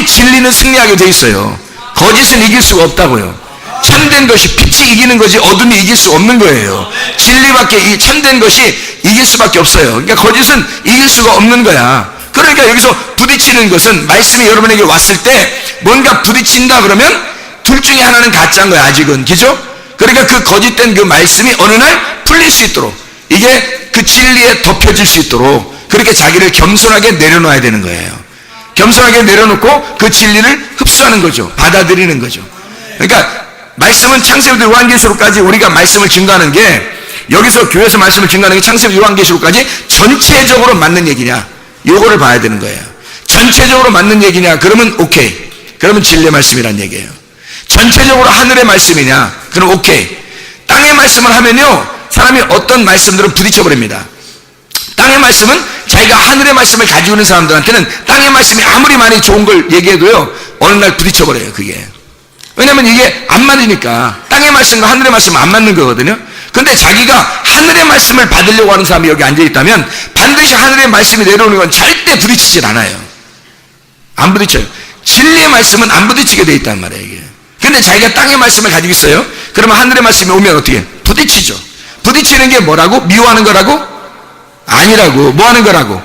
진리는 승리하게 돼 있어요. 거짓은 이길 수가 없다고요. 참된 것이 빛이 이기는 거지 어둠이 이길 수 없는 거예요. 진리밖에, 이 참된 것이 이길 수밖에 없어요. 그러니까 거짓은 이길 수가 없는 거야. 그러니까 여기서 부딪히는 것은 말씀이 여러분에게 왔을 때 뭔가 부딪힌다 그러면 둘 중에 하나는 가짜인 거야, 아직은. 그죠? 그러니까 그 거짓된 그 말씀이 어느 날 풀릴 수 있도록, 이게 그 진리에 덮여질 수 있도록 그렇게 자기를 겸손하게 내려놔야 되는 거예요. 겸손하게 내려놓고 그 진리를 흡수하는 거죠. 받아들이는 거죠. 그러니까 말씀은 창세기부터 요한계시록까지 우리가 말씀을 증거하는 게, 여기서 교회에서 말씀을 증거하는 게 창세기 요한계시록까지 전체적으로 맞는 얘기냐, 요거를 봐야 되는 거예요. 전체적으로 맞는 얘기냐, 그러면 오케이. 그러면 진리의 말씀이란 얘기예요. 전체적으로 하늘의 말씀이냐, 그럼 오케이. 땅의 말씀을 하면요, 사람이 어떤 말씀들은 부딪혀버립니다. 땅의 말씀은 자기가 하늘의 말씀을 가지고 있는 사람들한테는 땅의 말씀이 아무리 많이 좋은 걸 얘기해도요, 어느 날 부딪혀버려요, 그게. 왜냐면 이게 안 맞으니까. 땅의 말씀과 하늘의 말씀은 안 맞는 거거든요. 근데 자기가 하늘의 말씀을 받으려고 하는 사람이 여기 앉아있다면 반드시 하늘의 말씀이 내려오는 건 절대 부딪히질 않아요. 안 부딪혀요. 진리의 말씀은 안 부딪히게 돼 있단 말이에요, 이게. 근데 자기가 땅의 말씀을 가지고 있어요. 그러면 하늘의 말씀이 오면 어떻게? 부딪히죠. 부딪히는 게 뭐라고? 미워하는 거라고? 아니라고. 뭐 하는 거라고?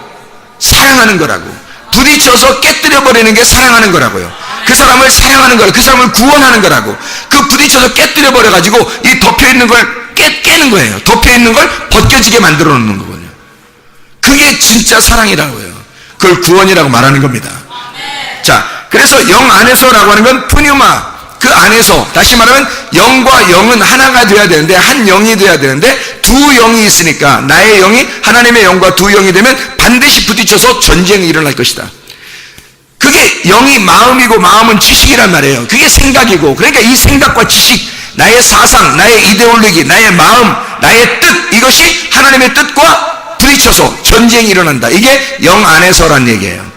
사랑하는 거라고. 부딪혀서 깨뜨려버리는 게 사랑하는 거라고요. 그 사람을 사랑하는 거라고. 그 사람을 구원하는 거라고. 그 부딪혀서 깨뜨려버려가지고 이 덮여있는 걸 깨는 거예요. 덮여있는 걸 벗겨지게 만들어 놓는 거거든요. 그게 진짜 사랑이라고요. 그걸 구원이라고 말하는 겁니다. 자, 그래서 영 안에서라고 하는 건 푸뉴마, 그 안에서, 다시 말하면 영과 영은 하나가 돼야 되는데, 한 영이 돼야 되는데, 두 영이 있으니까 나의 영이 하나님의 영과 두 영이 되면 반드시 부딪혀서 전쟁이 일어날 것이다. 그게 영이 마음이고 마음은 지식이란 말이에요. 그게 생각이고, 그러니까 이 생각과 지식, 나의 사상, 나의 이데올로기, 나의 마음, 나의 뜻, 이것이 하나님의 뜻과 부딪혀서 전쟁이 일어난다. 이게 영 안에서란 얘기예요.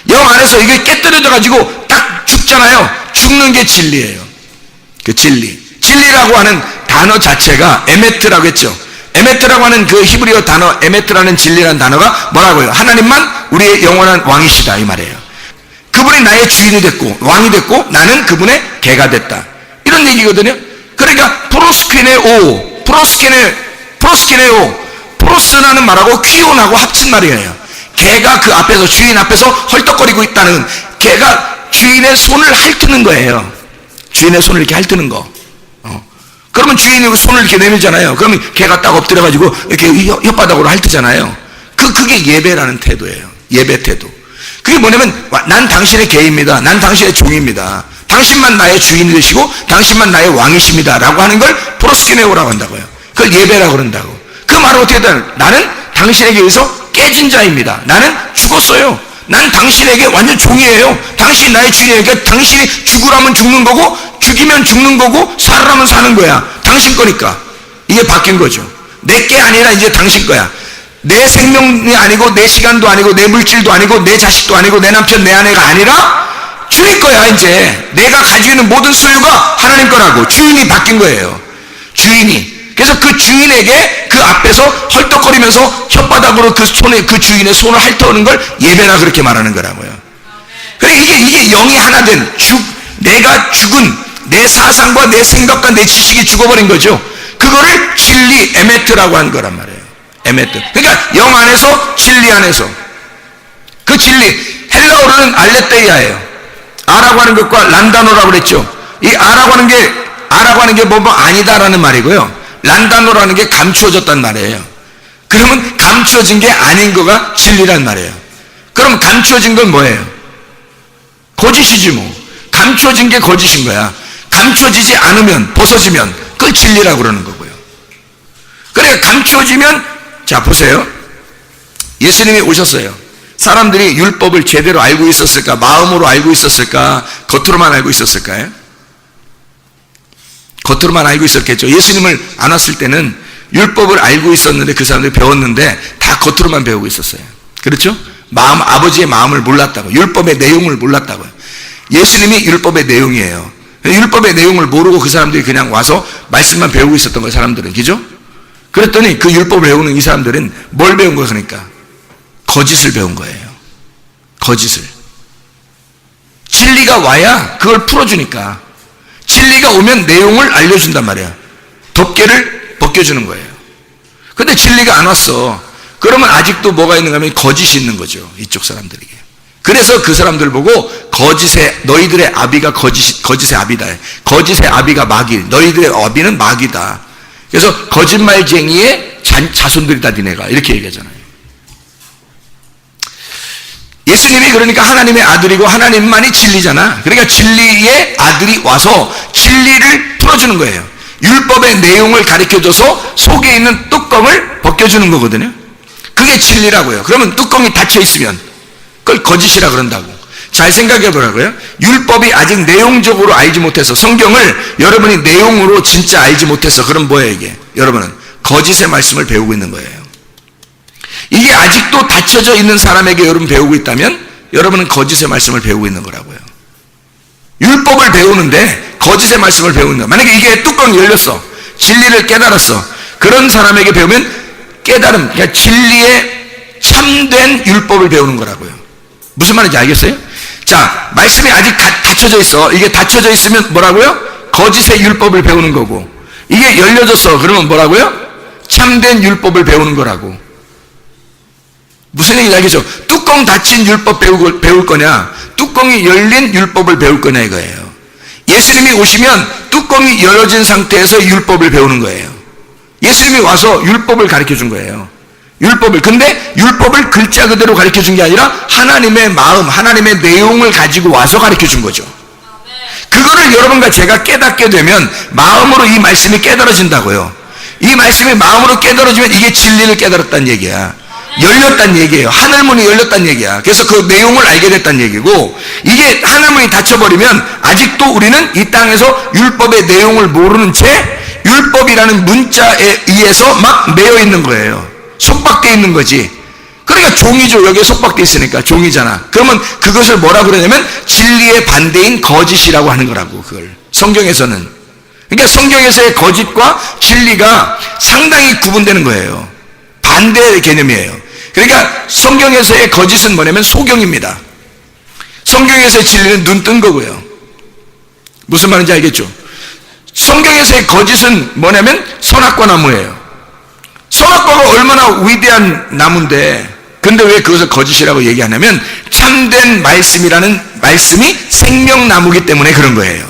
영 안에서 이게 깨뜨려져 가지고 딱 죽잖아요. 죽는 게 진리예요. 그 진리. 진리라고 하는 단어 자체가 에메트라고 했죠. 에메트라고 하는 그 히브리어 단어, 에메트라는 진리라는 단어가 뭐라고요? 하나님만 우리의 영원한 왕이시다, 이 말이에요. 그분이 나의 주인이 됐고 왕이 됐고 나는 그분의 개가 됐다, 이런 얘기거든요. 그러니까 프로스케네오, 프로스라는 말하고 퀴온하고 합친 말이에요. 개가 그 앞에서, 주인 앞에서 헐떡거리고 있다는, 개가 주인의 손을 핥는 거예요. 주인의 손을 이렇게 핥는 거. 그러면 주인이 손을 이렇게 내밀잖아요. 그러면 개가 딱 엎드려가지고 이렇게 혓바닥으로 핥잖아요. 그게 예배라는 태도예요. 예배 태도. 그게 뭐냐면, 난 당신의 개입니다. 난 당신의 종입니다. 당신만 나의 주인이 되시고 당신만 나의 왕이십니다 라고 하는 걸 프로스케네오라고 한다고요. 그걸 예배라고 그런다고. 그 말은 어떻게 되나? 나는 당신에게 의해서 깨진 자입니다. 나는 죽었어요. 난 당신에게 완전 종이에요. 당신이 나의 주인이에요. 그러니까 당신이 죽으라면 죽는 거고, 죽이면 죽는 거고, 살으라면 사는 거야. 당신 거니까. 이게 바뀐 거죠. 내 게 아니라 이제 당신 거야. 내 생명이 아니고, 내 시간도 아니고, 내 물질도 아니고, 내 자식도 아니고, 내 남편, 내 아내가 아니라 주인 거야. 이제 내가 가지고 있는 모든 소유가 하나님 거라고. 주인이 바뀐 거예요. 주인이. 그래서 그 주인에게 그 앞에서 헐떡거리면서 혓바닥으로 그 손에, 그 주인의 손을 핥어오는 걸 예배라 그렇게 말하는 거라고요. 그러니까 이게 영이 하나 된, 내가 죽은 내 사상과 내 생각과 내 지식이 죽어버린 거죠. 그거를 진리, 에메트라고 한 거란 말이에요. 에메트. 그러니까 영 안에서, 진리 안에서. 그 진리, 헬라어로는 알레테이아예요. 아라고 하는 것과 란다노라고 그랬죠. 이 아라고 하는 게 뭐 아니다라는 말이고요. 란다노라는 게 감추어졌단 말이에요. 그러면 감추어진 게 아닌 거가 진리란 말이에요. 그럼 감추어진 건 뭐예요? 거짓이지 뭐. 감추어진 게 거짓인 거야. 감추어지지 않으면, 벗어지면 그걸 진리라고 그러는 거고요. 그러니까 감추어지면, 자 보세요. 예수님이 오셨어요. 사람들이 율법을 제대로 알고 있었을까? 마음으로 알고 있었을까? 겉으로만 알고 있었을까요? 겉으로만 알고 있었겠죠. 예수님을 안 왔을 때는 율법을 알고 있었는데, 그 사람들이 배웠는데 다 겉으로만 배우고 있었어요. 그렇죠? 아버지의 마음을 몰랐다고, 율법의 내용을 몰랐다고요. 예수님이 율법의 내용이에요. 율법의 내용을 모르고 그 사람들이 그냥 와서 말씀만 배우고 있었던 거예요, 사람들은. 그죠? 그랬더니 그 율법을 배우는 이 사람들은 뭘 배운 거야? 그러니까 거짓을 배운 거예요. 거짓을. 진리가 와야 그걸 풀어주니까. 진리가 오면 내용을 알려준단 말이야. 덮개를 벗겨주는 거예요. 근데 진리가 안 왔어. 그러면 아직도 뭐가 있는가 하면 거짓이 있는 거죠. 이쪽 사람들에게. 그래서 그 사람들 보고 너희들의 아비가 거짓의 아비다. 거짓의 아비가 마귀. 너희들의 아비는 마귀다. 그래서 거짓말쟁이의 자손들이다 니네가. 이렇게 얘기하잖아요. 예수님이 그러니까 하나님의 아들이고 하나님만이 진리잖아. 그러니까 진리의 아들이 와서 진리를 풀어주는 거예요. 율법의 내용을 가르쳐줘서 속에 있는 뚜껑을 벗겨주는 거거든요. 그게 진리라고요. 그러면 뚜껑이 닫혀 있으면 그걸 거짓이라 그런다고. 잘 생각해 보라고요. 율법이 아직 내용적으로 알지 못해서, 성경을 여러분이 내용으로 진짜 알지 못해서, 그럼 뭐예요 이게? 여러분은 거짓의 말씀을 배우고 있는 거예요. 이게 아직도 닫혀져 있는 사람에게 여러분 배우고 있다면 여러분은 거짓의 말씀을 배우고 있는 거라고요. 율법을 배우는데 거짓의 말씀을 배우는 거예요. 만약에 이게 뚜껑이 열렸어. 진리를 깨달았어. 그런 사람에게 배우면 깨달음, 그러니까 진리의 참된 율법을 배우는 거라고요. 무슨 말인지 알겠어요? 자, 말씀이 아직 닫혀져 있어. 이게 닫혀져 있으면 뭐라고요? 거짓의 율법을 배우는 거고, 이게 열려졌어. 그러면 뭐라고요? 참된 율법을 배우는 거라고. 무슨 얘기인지 알겠죠? 뚜껑 닫힌 율법 배울 거냐, 뚜껑이 열린 율법을 배울 거냐 이거예요. 예수님이 오시면 뚜껑이 열어진 상태에서 율법을 배우는 거예요. 예수님이 와서 율법을 가르쳐 준 거예요. 율법을. 근데 율법을 글자 그대로 가르쳐 준 게 아니라 하나님의 마음, 하나님의 내용을 가지고 와서 가르쳐 준 거죠. 그거를 여러분과 제가 깨닫게 되면 마음으로 이 말씀이 깨달아진다고요. 이 말씀이 마음으로 깨달아지면 이게 진리를 깨달았다는 얘기야. 열렸다는 얘기예요. 하늘문이 열렸다는 얘기야. 그래서 그 내용을 알게 됐다는 얘기고, 이게 하늘문이 닫혀버리면 아직도 우리는 이 땅에서 율법의 내용을 모르는 채 율법이라는 문자에 의해서 막 매여 있는 거예요. 속박되어 있는 거지. 그러니까 종이죠. 여기에 속박되어 있으니까 종이잖아. 그러면 그것을 뭐라 그러냐면 진리의 반대인 거짓이라고 하는 거라고. 그걸 성경에서는. 그러니까 성경에서의 거짓과 진리가 상당히 구분되는 거예요. 반대의 개념이에요. 그러니까 성경에서의 거짓은 뭐냐면 소경입니다. 성경에서의 진리는 눈 뜬 거고요. 무슨 말인지 알겠죠? 성경에서의 거짓은 뭐냐면 선악과 나무예요. 선악과가 얼마나 위대한 나무인데, 근데 왜 그것을 거짓이라고 얘기하냐면 참된 말씀이라는 말씀이 생명나무이기 때문에 그런 거예요.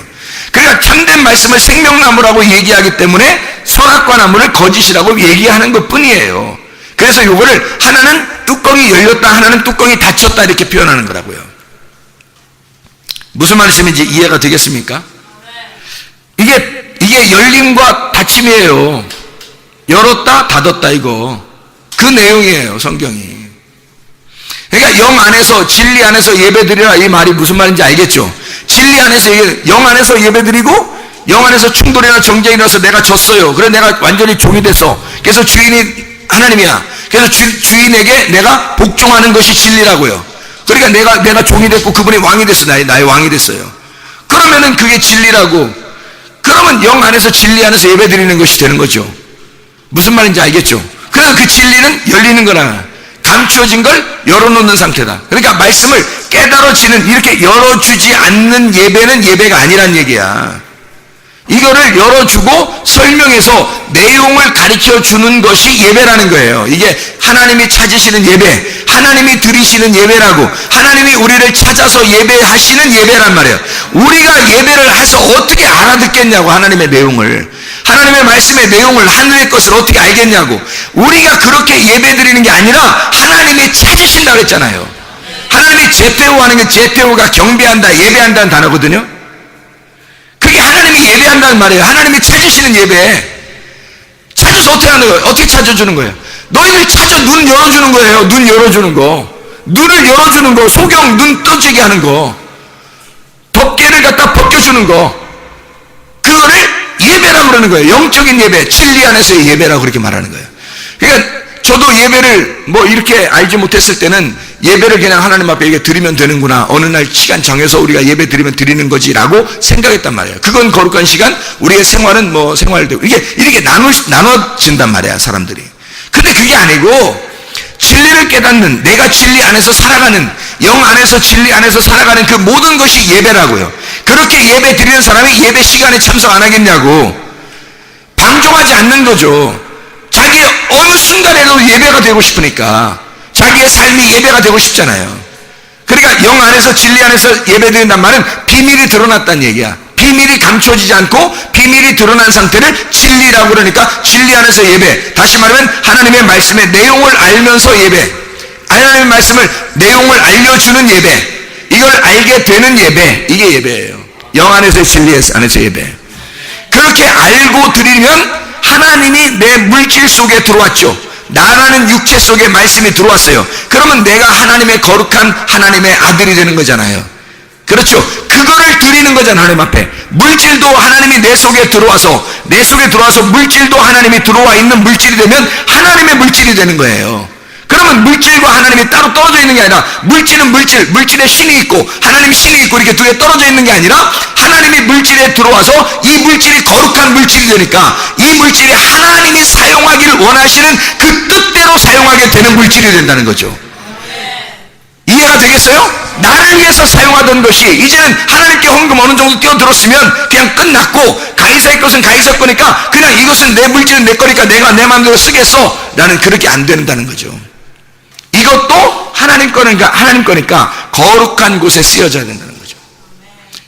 그러니까 참된 말씀을 생명나무라고 얘기하기 때문에 선악과 나무를 거짓이라고 얘기하는 것 뿐이에요. 그래서 이거를 하나는 뚜껑이 열렸다, 하나는 뚜껑이 닫혔다 이렇게 표현하는 거라고요. 무슨 말씀인지 이해가 되겠습니까? 이게 열림과 닫힘이에요. 열었다 닫았다, 이거 그 내용이에요 성경이. 그러니까 영 안에서, 진리 안에서 예배드리라, 이 말이 무슨 말인지 알겠죠? 진리 안에서 영 안에서 예배드리고 영 안에서 충돌이나 정쟁이 일어나서 내가 졌어요. 그래 내가 완전히 종이 됐어. 그래서 주인이 하나님이야. 그래서 주인에게 내가 복종하는 것이 진리라고요. 그러니까 내가 종이 됐고 그분이 왕이 됐어. 나의 왕이 됐어요. 그러면은 그게 진리라고. 그러면 영 안에서, 진리 안에서 예배 드리는 것이 되는 거죠. 무슨 말인지 알겠죠? 그래서 그 진리는 열리는 거라. 감추어진 걸 열어놓는 상태다. 그러니까 말씀을 깨달아지는, 이렇게 열어주지 않는 예배는 예배가 아니란 얘기야. 이거를 열어주고 설명해서 내용을 가르쳐 주는 것이 예배라는 거예요. 이게 하나님이 찾으시는 예배, 하나님이 드리시는 예배라고, 하나님이 우리를 찾아서 예배하시는 예배란 말이에요. 우리가 예배를 해서 어떻게 알아듣겠냐고, 하나님의 내용을. 하나님의 말씀의 내용을, 하늘의 것을 어떻게 알겠냐고. 우리가 그렇게 예배 드리는 게 아니라 하나님이 찾으신다고 했잖아요. 하나님이 제테오 하는 게, 제테오가 경배한다, 예배한다는 단어거든요. 그게 하나님이 예배한다는 말이에요. 하나님이 찾으시는 예배. 찾아서 어떻게 하는 거예요? 어떻게 찾아주는 거예요? 너희들이 찾아 눈 열어주는 거예요. 눈 열어주는 거. 눈을 열어주는 거. 소경 눈 떠지게 하는 거. 덮개를 갖다 벗겨주는 거. 그거를 예배라고 그러는 거예요. 영적인 예배, 진리 안에서의 예배라고 그렇게 말하는 거예요. 그러니까 저도 예배를 뭐 이렇게 알지 못했을 때는 예배를 그냥 하나님 앞에 이게 드리면 되는구나. 어느 날 시간 정해서 우리가 예배 드리면 드리는 거지라고 생각했단 말이에요. 그건 거룩한 시간, 우리의 생활은 뭐 생활되고, 이게 이렇게 나눠진단 말이야, 사람들이. 근데 그게 아니고, 진리를 깨닫는, 내가 진리 안에서 살아가는, 영 안에서 진리 안에서 살아가는 그 모든 것이 예배라고요. 그렇게 예배 드리는 사람이 예배 시간에 참석 안 하겠냐고. 방종하지 않는 거죠. 자기 어느 순간에도 예배가 되고 싶으니까. 자기의 삶이 예배가 되고 싶잖아요. 그러니까 영 안에서 진리 안에서 예배드린단 말은 비밀이 드러났다는 얘기야. 비밀이 감춰지지 않고 비밀이 드러난 상태를 진리라고 그러니까 진리 안에서 예배. 다시 말하면 하나님의 말씀의 내용을 알면서 예배. 하나님의 말씀을 내용을 알려주는 예배. 이걸 알게 되는 예배. 이게 예배예요. 영 안에서의 진리 안에서 예배. 그렇게 알고 드리면 하나님이 내 물질 속에 들어왔죠. 나라는 육체 속에 말씀이 들어왔어요. 그러면 내가 하나님의 거룩한 하나님의 아들이 되는 거잖아요. 그렇죠. 그거를 드리는 거잖아요. 하나님 앞에. 물질도 하나님이 내 속에 들어와서 물질도 하나님이 들어와 있는 물질이 되면 하나님의 물질이 되는 거예요. 그러면 물질과 하나님이 따로 떨어져 있는 게 아니라 물질은 물질에 신이 있고 하나님 신이 있고 이렇게 두 개 떨어져 있는 게 아니라 하나님이 물질에 들어와서 이 물질이 거룩한 물질이 되니까 이 물질이 하나님이 사용하기를 원하시는 그 뜻대로 사용하게 되는 물질이 된다는 거죠. 이해가 되겠어요? 나를 위해서 사용하던 것이 이제는 하나님께 헌금 어느 정도 뛰어들었으면 그냥 끝났고 가이사의 것은 가이사 거니까 그냥 이것은 내 물질은 내 거니까 내가 내 마음대로 쓰겠어 라는 그렇게 안 된다는 거죠. 이것도 하나님 거니까 거룩한 곳에 쓰여져야 된다는 거죠.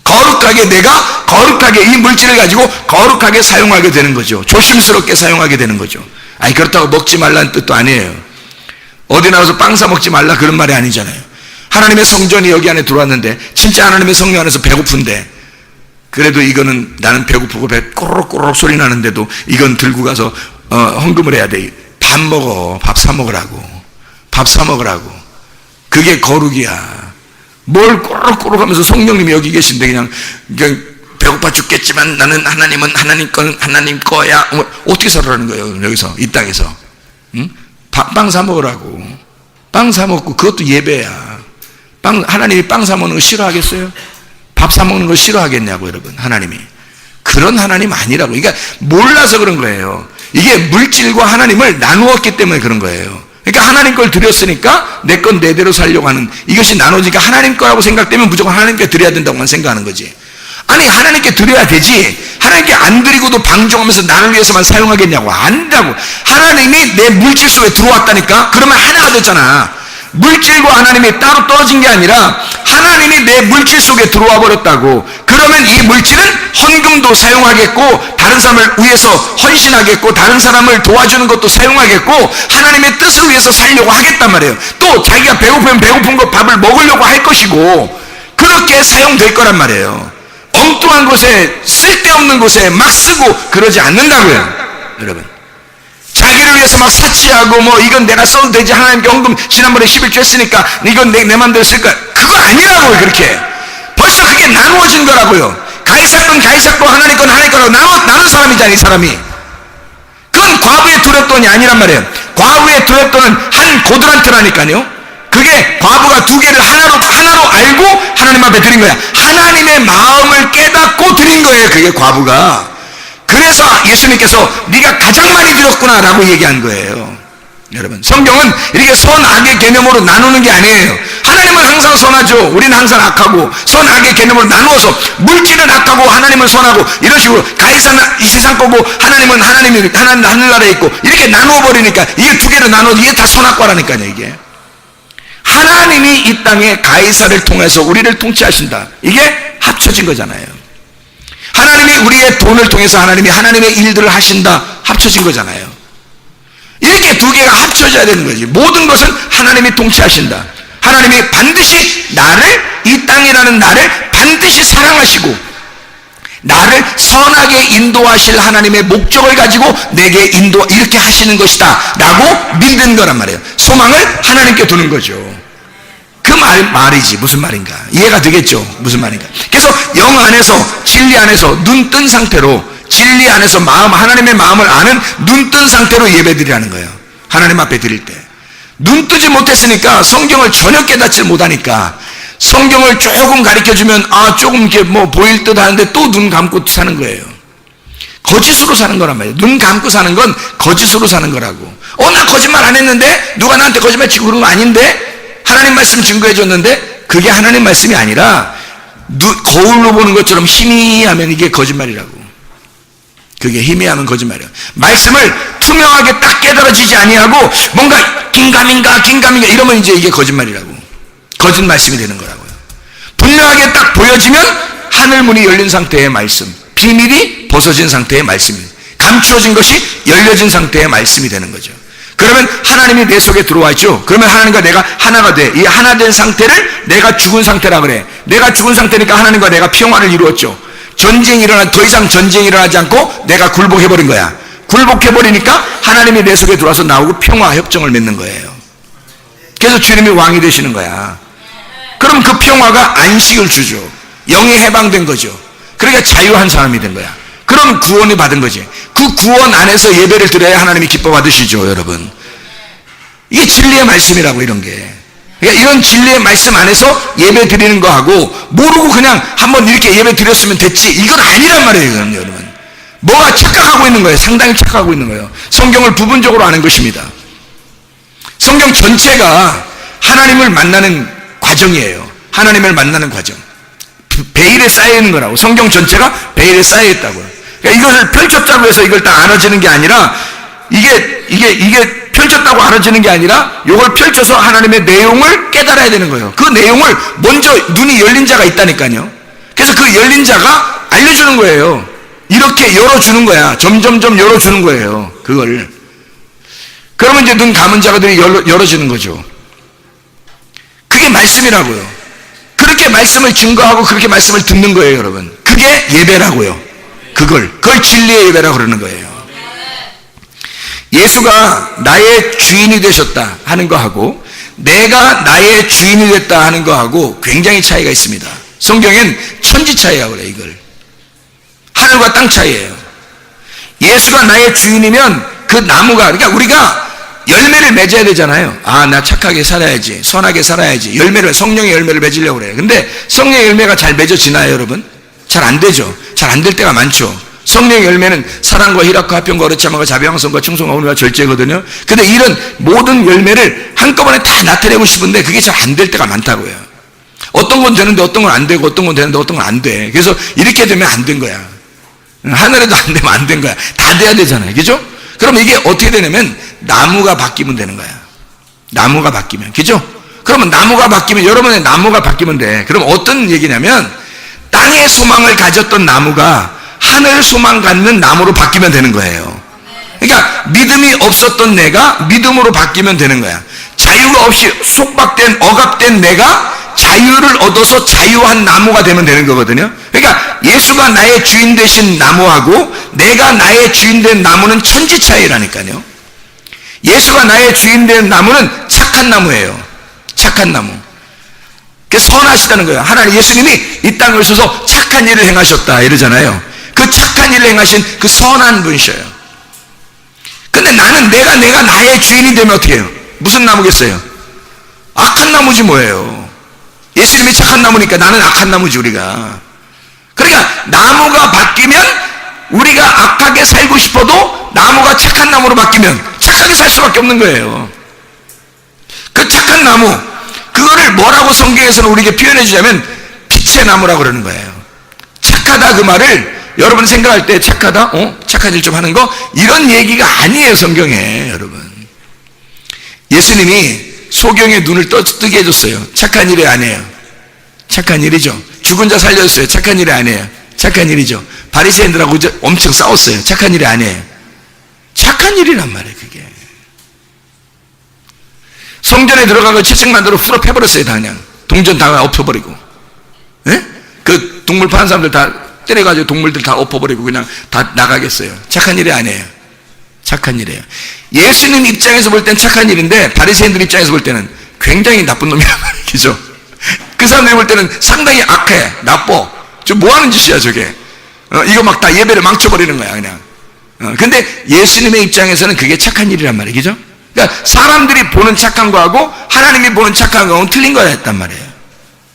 거룩하게 내가 거룩하게 이 물질을 가지고 거룩하게 사용하게 되는 거죠. 조심스럽게 사용하게 되는 거죠. 아니 그렇다고 먹지 말라는 뜻도 아니에요. 어디 나가서 빵 사 먹지 말라 그런 말이 아니잖아요. 하나님의 성전이 여기 안에 들어왔는데 진짜 하나님의 성전 안에서 배고픈데 그래도 이거는 나는 배고프고 배 꼬르륵 소리 나는데도 이건 들고 가서 헌금을 해야 돼. 밥 먹어. 밥 사 먹으라고. 밥 사 먹으라고. 그게 거룩이야. 뭘 꼬르륵 하면서 성령님이 여기 계신데 그냥 배고파 죽겠지만 나는 하나님은 하나님 거야. 어떻게 살아라는 거예요? 여기서 이 땅에서. 응? 빵 사 먹으라고. 빵 사 먹고 그것도 예배야. 하나님이 빵 사 먹는 거 싫어하겠어요? 밥 사 먹는 거 싫어하겠냐고 여러분. 하나님이 그런 하나님 아니라고. 그러니까 몰라서 그런 거예요. 이게 물질과 하나님을 나누었기 때문에 그런 거예요. 그러니까 하나님 걸 드렸으니까 내 건 내대로 살려고 하는 이것이 나눠지니까 하나님 거라고 생각되면 무조건 하나님께 드려야 된다고만 생각하는 거지. 아니 하나님께 드려야 되지. 하나님께 안 드리고도 방종하면서 나를 위해서만 사용하겠냐고. 안 된다고. 하나님이 내 물질 속에 들어왔다니까. 그러면 하나가 됐잖아. 물질과 하나님이 따로 떨어진 게 아니라 하나님이 내 물질 속에 들어와 버렸다고. 그러면 이 물질은 헌금도 사용하겠고 다른 사람을 위해서 헌신하겠고 다른 사람을 도와주는 것도 사용하겠고 하나님의 뜻을 위해서 살려고 하겠단 말이에요. 또 자기가 배고프면 배고픈 거 밥을 먹으려고 할 것이고 그렇게 사용될 거란 말이에요. 엉뚱한 곳에 쓸데없는 곳에 막 쓰고 그러지 않는다고요. 여러분 자기를 위해서 막 사치하고 뭐 이건 내가 써도 되지 하나님께 헌금 지난번에 11조 했으니까 이건 내 맘대로 쓸 거야. 그거 아니라고요. 그렇게 벌써 그게 나누어진 거라고요. 가이사 건 가이사 거 하나님 건 하나님 거라고 나눈 사람이잖아요. 이 사람이. 그건 과부의 두렵돈이 아니란 말이에요. 과부의 두렵돈은 한 고드란트라니까요. 그게 과부가 두 개를 하나로 알고 하나님 앞에 드린 거야. 하나님의 마음을 깨닫고 드린 거예요. 그게 과부가. 그래서 예수님께서 네가 가장 많이 드렸구나 라고 얘기한 거예요. 여러분 성경은 이렇게 선악의 개념으로 나누는 게 아니에요. 하나님은 항상 선하죠. 우리는 항상 악하고 선악의 개념으로 나누어서 물질은 악하고 하나님은 선하고 이런 식으로 가이사는 이 세상 거고 하나님은 하나님 하늘나라에 있고 이렇게 나누어 버리니까 이게 두 개로 나눠 이게 다 선악과라니까요. 이게 하나님이 이 땅에 가이사를 통해서 우리를 통치하신다. 이게 합쳐진 거잖아요. 하나님이 우리의 돈을 통해서 하나님이 하나님의 일들을 하신다. 합쳐진 거잖아요. 이렇게 두 개가 합쳐져야 되는 거지. 모든 것은 하나님이 통치하신다. 하나님이 반드시 나를 이 땅이라는 나를 반드시 사랑하시고 나를 선하게 인도하실 하나님의 목적을 가지고 내게 이렇게 하시는 것이다 라고 믿는 거란 말이에요. 소망을 하나님께 두는 거죠. 그 말이지 무슨 말인가 이해가 되겠죠. 무슨 말인가. 그래서 영 안에서 진리 안에서 눈 뜬 상태로 진리 안에서 하나님의 마음을 아는 눈 뜬 상태로 예배드리라는 거예요. 하나님 앞에 드릴 때 눈 뜨지 못했으니까 성경을 전혀 깨닫지 못하니까 성경을 조금 가르쳐주면 조금 이렇게 뭐 보일 듯 하는데 또 눈 감고 사는 거예요. 거짓으로 사는 거란 말이에요. 눈 감고 사는 건 거짓으로 사는 거라고. 나 거짓말 안 했는데 누가 나한테 거짓말 치고 그런 거 아닌데 하나님 말씀 증거해 줬는데 그게 하나님 말씀이 아니라 거울로 보는 것처럼 희미하면 이게 거짓말이라고. 그게 희미하면 거짓말이에요. 말씀을 투명하게 딱 깨달아지지 아니하고 뭔가 긴가민가 이러면 이제 이게 거짓말이라고. 거짓 말씀이 되는 거라고요. 분명하게 딱 보여지면 하늘문이 열린 상태의 말씀, 비밀이 벗어진 상태의 말씀이, 감추어진 것이 열려진 상태의 말씀이 되는 거죠. 그러면 하나님이 내 속에 들어와 있죠. 그러면 하나님과 내가 하나가 돼. 이 하나 된 상태를 내가 죽은 상태라 그래. 내가 죽은 상태니까 하나님과 내가 평화를 이루었죠. 더 이상 전쟁이 일어나지 않고 내가 굴복해버린 거야. 굴복해버리니까 하나님이 내 속에 들어와서 나오고 평화 협정을 맺는 거예요. 그래서 주님이 왕이 되시는 거야. 그럼 그 평화가 안식을 주죠. 영이 해방된 거죠. 그러니까 자유한 사람이 된 거야. 그럼 구원을 받은 거지. 그 구원 안에서 예배를 드려야 하나님이 기뻐 받으시죠, 여러분. 이게 진리의 말씀이라고, 이런 게. 그러니까 이런 진리의 말씀 안에서 예배 드리는 거하고 모르고 그냥 한번 이렇게 예배 드렸으면 됐지, 이건 아니란 말이에요, 이건, 여러분. 뭐가 착각하고 있는 거예요. 상당히 착각하고 있는 거예요. 성경을 부분적으로 아는 것입니다. 성경 전체가 하나님을 만나는 과정이에요. 하나님을 만나는 과정. 베일에 쌓여 있는 거라고. 성경 전체가 베일에 쌓여 있다고요. 그러니까 이것을 펼쳤다고 해서 이걸 다 알아지는 게 아니라 이게 펼쳤다고 알아지는 게 아니라 이걸 펼쳐서 하나님의 내용을 깨달아야 되는 거예요. 그 내용을 먼저 눈이 열린 자가 있다니까요. 그래서 그 열린 자가 알려주는 거예요. 이렇게 열어주는 거야. 점점점 열어주는 거예요. 그걸. 그러면 이제 눈 감은 자들이 열어지는 거죠. 그게 말씀이라고요. 그렇게 말씀을 증거하고 그렇게 말씀을 듣는 거예요, 여러분. 그게 예배라고요. 그걸 진리의 예배라고 그러는 거예요. 예수가 나의 주인이 되셨다 하는 거하고 내가 나의 주인이 됐다 하는 거하고 굉장히 차이가 있습니다. 성경엔 천지 차이라고 그래요, 이걸. 하늘과 땅 차이예요. 예수가 나의 주인이면 그 나무가, 그러니까 우리가 열매를 맺어야 되잖아요. 나 착하게 살아야지, 선하게 살아야지, 성령의 열매를 맺으려고 그래요. 근데 성령의 열매가 잘 맺어지나요, 여러분? 잘 안 되죠. 잘 안 될 때가 많죠. 성령의 열매는 사랑과 희락과 화평과 어루참함과 자비왕성과 충성과 온유와 절제거든요. 근데 이런 모든 열매를 한꺼번에 다 나타내고 싶은데 그게 잘 안 될 때가 많다고요. 어떤 건 되는데 어떤 건 안 되고, 어떤 건 되는데 어떤 건 안 돼. 그래서 이렇게 되면 안 된 거야. 하늘에도 안 되면 안 된 거야. 다 돼야 되잖아요. 그죠? 그럼 이게 어떻게 되냐면 나무가 바뀌면 되는 거야. 나무가 바뀌면. 그죠? 그러면 나무가 바뀌면, 여러분의 나무가 바뀌면 돼. 그럼 어떤 얘기냐면 땅의 소망을 가졌던 나무가 하늘 소망 갖는 나무로 바뀌면 되는 거예요. 그러니까 믿음이 없었던 내가 믿음으로 바뀌면 되는 거야. 자유가 없이 속박된, 억압된 내가 자유를 얻어서 자유한 나무가 되면 되는 거거든요. 그러니까 예수가 나의 주인 되신 나무하고 내가 나의 주인 된 나무는 천지 차이라니까요. 예수가 나의 주인 된 나무는 착한 나무예요. 착한 나무. 그래서 선하시다는 거예요. 하나님, 예수님이 이 땅을 오셔서 착한 일을 행하셨다 이러잖아요. 그 착한 일을 행하신 그 선한 분이셔요. 근데 내가 나의 주인이 되면 어떻게 해요? 무슨 나무겠어요? 악한 나무지 뭐예요. 예수님이 착한 나무니까 나는 악한 나무지, 우리가. 그러니까 나무가 바뀌면 우리가 악하게 살고 싶어도 나무가 착한 나무로 바뀌면 착하게 살 수밖에 없는 거예요. 그 착한 나무, 그거를 뭐라고 성경에서는 우리에게 표현해 주자면 빛의 나무라고 그러는 거예요. 착하다, 그 말을 여러분 생각할 때 착하다, 착한 일 좀 하는 거, 이런 얘기가 아니에요, 성경에. 여러분, 예수님이 소경의 눈을 뜨게 해줬어요. 착한 일이 아니에요. 착한 일이죠. 죽은 자 살려줬어요. 착한 일이 아니에요. 착한 일이죠. 바리새인들하고 엄청 싸웠어요. 착한 일이 아니에요. 착한 일이란 말이에요, 그게. 성전에 들어가고 채찍 만들어 후려 패버렸어요, 다 그냥. 동전 다 엎어버리고. 예? 그 동물 파는 사람들 다 때려가지고 동물들 다 엎어버리고 그냥 다 나가겠어요. 착한 일이 아니에요. 착한 일이에요. 예수님 입장에서 볼 땐 착한 일인데 바리새인들 입장에서 볼 때는 굉장히 나쁜 놈이란 말이죠. 그 사람들이 볼 때는 상당히 악해, 나빠. 저 뭐 하는 짓이야, 저게. 이거 막 다 예배를 망쳐버리는 거야, 그냥. 근데 예수님의 입장에서는 그게 착한 일이란 말이죠. 그러니까 사람들이 보는 착한 거하고 하나님이 보는 착한 거하고는 틀린 거야 했단 말이에요.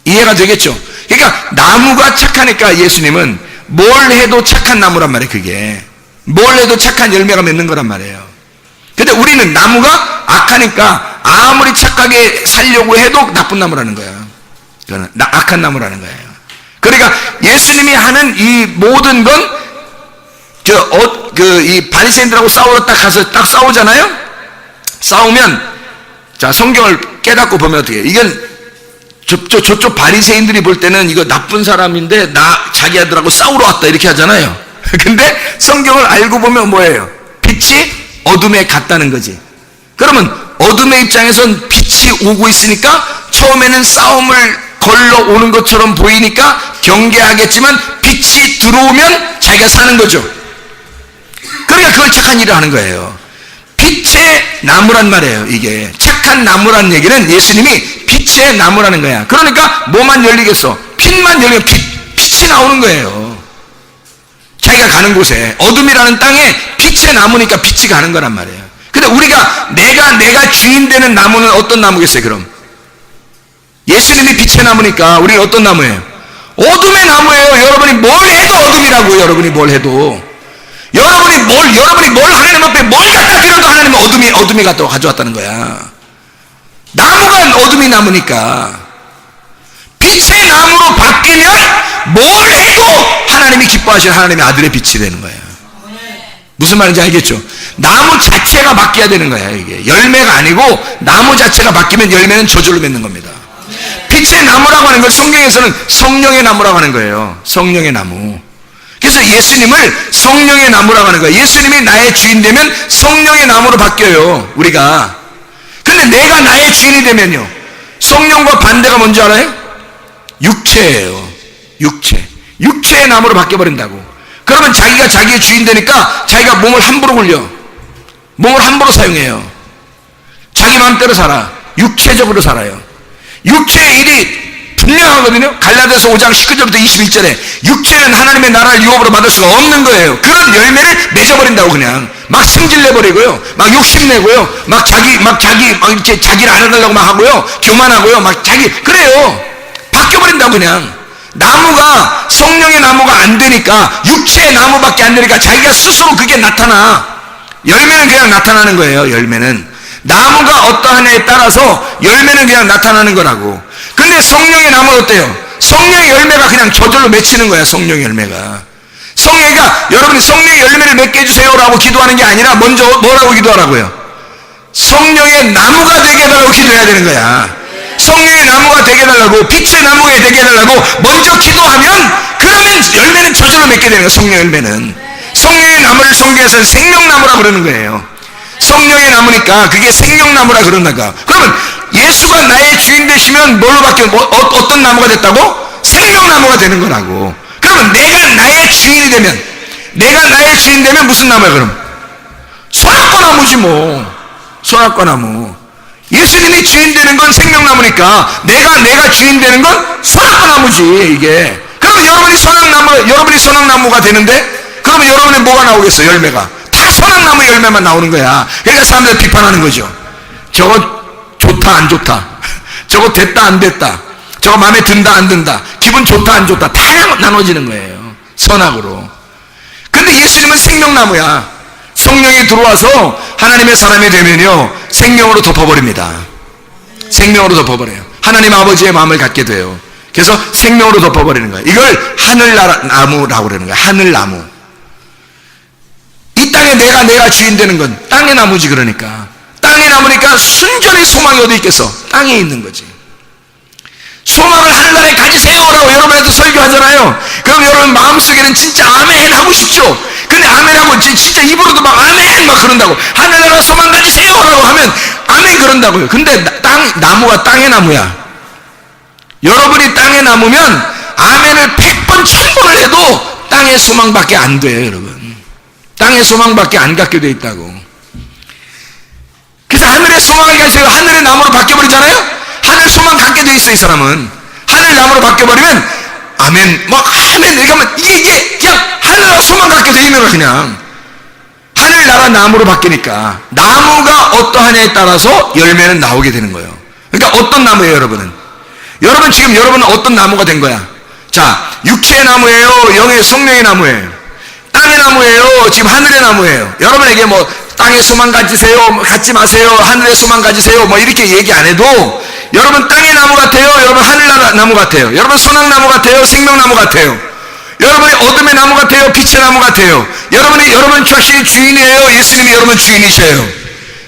이해가 되겠죠? 그러니까 나무가 착하니까 예수님은 뭘 해도 착한 나무란 말이에요. 그게 뭘 해도 착한 열매가 맺는 거란 말이에요. 근데 우리는 나무가 악하니까 아무리 착하게 살려고 해도 나쁜 나무라는 거예요. 그거는 악한 나무라는 거예요. 그러니까 예수님이 하는 이 모든 건 이 바리새인들하고 싸우러 딱 가서 딱 싸우잖아요. 싸우면 자 성경을 깨닫고 보면 어떻게 해요? 이건 저쪽 바리새인들이 볼 때는 이거 나쁜 사람인데 자기 아들하고 싸우러 왔다 이렇게 하잖아요. 근데 성경을 알고 보면 뭐예요? 빛이 어둠에 갔다는 거지. 그러면 어둠의 입장에선 빛이 오고 있으니까 처음에는 싸움을 걸러 오는 것처럼 보이니까 경계하겠지만 빛이 들어오면 자기가 사는 거죠. 그러니까 그걸 착한 일을 하는 거예요. 빛의 나무란 말이에요. 이게 착한 나무란 얘기는 예수님이 빛의 나무라는 거야. 그러니까 뭐만 열리겠어? 빛만 열리면 빛이 나오는 거예요. 자기가 가는 곳에 어둠이라는 땅에 빛의 나무니까 빛이 가는 거란 말이에요. 근데 우리가 내가 주인 되는 나무는 어떤 나무겠어요? 그럼 예수님이 빛의 나무니까 우리는 어떤 나무예요? 어둠의 나무예요. 여러분이 뭘 해도 어둠이라고. 여러분이 뭘 해도 여러분이 뭘 하나님 앞에 뭘 갖다 드려도 하나님은 어둠이 갖다 가져왔다는 거야. 나무가 어둠이 나무니까 빛의 나무로 바뀌면 뭘 해도 하나님이 기뻐하시는 하나님의 아들의 빛이 되는 거예요. 무슨 말인지 알겠죠? 나무 자체가 바뀌어야 되는 거야. 이게 열매가 아니고 나무 자체가 바뀌면 열매는 저절로 맺는 겁니다. 빛의 나무라고 하는 걸 성경에서는 성령의 나무라고 하는 거예요. 성령의 나무. 그래서 예수님을 성령의 나무라고 하는 거예요. 예수님이 나의 주인 되면 성령의 나무로 바뀌어요. 우리가. 근데 내가 나의 주인이 되면요, 성령과 반대가 뭔지 알아요? 육체예요. 육체의 나무로 바뀌어버린다고. 그러면 자기가 자기의 주인 되니까 자기가 몸을 함부로 굴려. 몸을 함부로 사용해요. 자기 마음대로 살아. 육체적으로 살아요. 육체의 일이 분명하거든요. 갈라디아서 5장 19절부터 21절에 육체는 하나님의 나라를 유업으로 받을 수가 없는 거예요. 그런 열매를 맺어버린다고. 그냥 막 승질내버리고요, 막 욕심내고요, 막 이렇게 자기를 알아달라고 막 하고요, 교만하고요, 막 그래요. 바뀌어버린다고. 그냥 나무가 성령의 나무가 안 되니까, 육체의 나무밖에 안 되니까 자기가 스스로 그게 나타나. 열매는 그냥 나타나는 거예요. 열매는 나무가 어떠하냐에 따라서 열매는 그냥 나타나는 거라고. 근데 성령의 나무는 어때요? 성령의 열매가 그냥 저절로 맺히는 거야. 성령의 열매가. 성령이가 여러분이 성령의 열매를 맺게 해주세요라고 기도하는 게 아니라 먼저 뭐라고 기도하라고요? 성령의 나무가 되게 해달라고 기도해야 되는 거야. 성령의 나무가 되게 해달라고, 빛의 나무가 되게 해달라고 먼저 기도하면, 그러면 열매는 저절로 맺게 되는 거예요. 성령 열매는. 성령의 나무를 성경에서는 생명나무라고 그러는 거예요. 성령의 나무니까 그게 생명나무라 그런다가. 그러면 예수가 나의 주인 되시면 뭘로 바뀌어? 어떤 나무가 됐다고? 생명나무가 되는 거라고. 그러면 내가 나의 주인이 되면 무슨 나무야 그럼? 선악과나무지 뭐. 선악과나무. 예수님이 주인 되는 건 생명나무니까 내가 주인 되는 건 선악과나무지 이게. 그러면 여러분이 선악나무가 되는데, 그러면 여러분의 뭐가 나오겠어? 열매가 다 선악나무 열매만 나오는 거야. 그러니까 사람들 비판하는 거죠. 저거 좋다 안 좋다, 저거 됐다 안 됐다, 저거 마음에 든다 안 든다, 기분 좋다 안 좋다, 다 나눠지는 거예요. 선악으로. 근데 예수님은 생명나무야. 성령이 들어와서 하나님의 사람이 되면요, 생명으로 덮어버립니다. 생명으로 덮어버려요. 하나님 아버지의 마음을 갖게 돼요. 그래서 생명으로 덮어버리는 거예요. 이걸 하늘나무라고 그러는 거예요. 하늘나무. 이 땅에 내가 주인 되는 건 땅의 나무지. 그러니까 땅의 나무니까 순전히 소망이 어디 있겠어? 땅에 있는 거지. 소망을 하늘나라에 가지세요라고 여러분한테 설교하잖아요. 그럼 여러분 마음속에는 진짜 아멘 하고 싶죠. 근데 아멘 하고 진짜 입으로도 막 아멘 막 그런다고. 하늘나라 소망 가지세요라고 하면 아멘 그런다고요. 근데 나무가 땅의 나무야. 여러분이 땅의 나무면 아멘을 100번 1000번을 해도 땅의 소망밖에 안 돼요. 여러분, 땅의 소망밖에 안 갖게 돼 있다고. 그래서 하늘의 소망을 가지세요. 하늘의 나무로 바뀌어버리잖아요. 하늘 소망 갖게 돼 있어. 이 사람은 하늘 나무로 바뀌어버리면 아멘 막 아멘 이렇게 하면 이게 그냥 하늘나라 소망 갖게 돼 있는 거야. 그냥 하늘나라 나무로 바뀌니까 나무가 어떠하냐에 따라서 열매는 나오게 되는 거예요. 그러니까 어떤 나무예요, 여러분은? 지금 여러분은 어떤 나무가 된 거야? 자, 육체의 나무예요? 영의 성령의 나무예요? 땅의 나무예요? 지금 하늘의 나무예요? 여러분에게 뭐 땅의 소망 가지세요, 갖지 마세요, 하늘의 소망 가지세요, 뭐 이렇게 얘기 안 해도 여러분 땅의 나무 같아요? 여러분 하늘나라 나무 같아요? 여러분 소낙나무 같아요? 생명나무 같아요? 여러분이 어둠의 나무 같아요? 빛의 나무 같아요? 여러분 자신이 주인이에요? 예수님이 여러분 주인이셔요?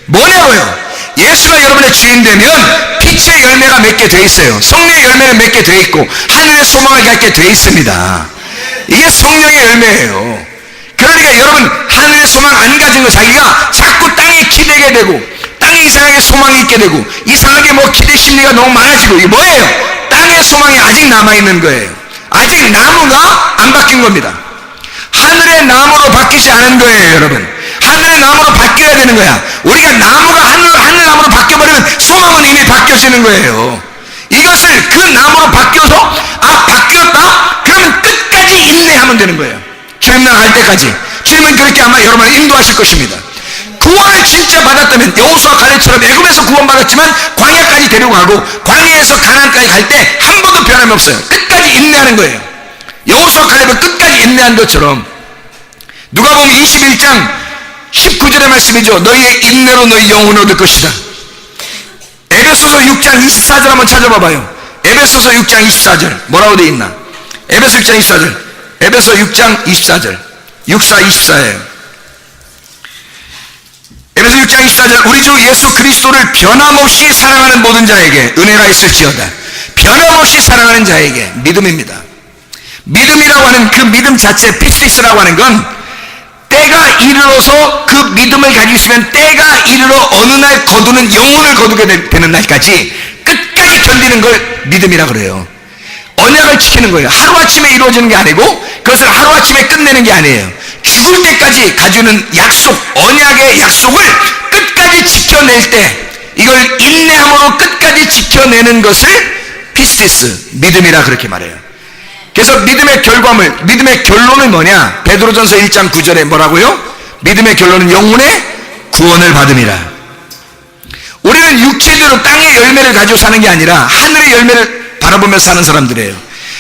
뭐냐고요? 예수가 여러분의 주인 되면 빛의 열매가 맺게 돼 있어요. 성령의 열매는 맺게 돼 있고 하늘의 소망을 갖게 돼 있습니다. 이게 성령의 열매예요. 그러니까 여러분 하늘의 소망 안 가진 거 자기가 자꾸 땅에 기대게 되고 땅에 이상하게 소망이 있게 되고 이상하게 뭐 기대 심리가 너무 많아지고 이게 뭐예요? 땅의 소망이 아직 남아있는 거예요. 아직 나무가 안 바뀐 겁니다. 하늘의 나무로 바뀌지 않은 거예요, 여러분. 하늘의 나무로 바뀌어야 되는 거야. 우리가 나무가 하늘 나무로 바뀌어버리면 소망은 이미 바뀌어지는 거예요. 이것을 그 나무로 바뀌어서 바뀌었다? 그러면 끝까지 인내하면 되는 거예요. 주님 나갈 때까지. 주님은 그렇게 아마 여러분을 인도하실 것입니다. 구원을 진짜 받았다면 여호수아 갈렙처럼 애굽에서 구원받았지만 광야까지 데리고 가고 광야에서 가나안까지 갈 때 한 번도 변함이 없어요. 끝까지 인내하는 거예요. 여호수아 갈렙은 끝까지 인내한 것처럼 누가복음 21장 19절의 말씀이죠. 너희의 인내로 너희 영혼을 얻을 것이다. 에베소서 6장 24절 한번 찾아봐봐요. 에베소서 6장 24절 뭐라고 되어 있나? 에베소 6장 24절 에베소 6장 24절 64예요. 에베소 6장 24절 우리 주 예수 그리스도를 변함없이 사랑하는 모든 자에게 은혜가 있을지어다. 변함없이 사랑하는 자에게 믿음입니다. 믿음이라고 하는 그 믿음 자체 피스티스라고 하는 건 때가 이르러서 그 믿음을 가지고 있으면 때가 이르러 어느 날 거두는 영혼을 거두게 되는 날까지 끝까지 견디는 걸 믿음이라 그래요. 언약을 지키는 거예요. 하루아침에 이루어지는 게 아니고 그것을 하루아침에 끝내는 게 아니에요. 죽을 때까지 가지는 약속, 언약의 약속을 끝까지 지켜낼 때 이걸 인내함으로 끝까지 지켜내는 것을 피스티스, 믿음이라 그렇게 말해요. 그래서 믿음의 결과물, 믿음의 결론은 뭐냐? 베드로전서 1장 9절에 뭐라고요? 믿음의 결론은 영혼의 구원을 받음이라. 우리는 육체대로 땅의 열매를 가지고 사는 게 아니라 하늘의 열매를 바라보며 사는 사람들이에요.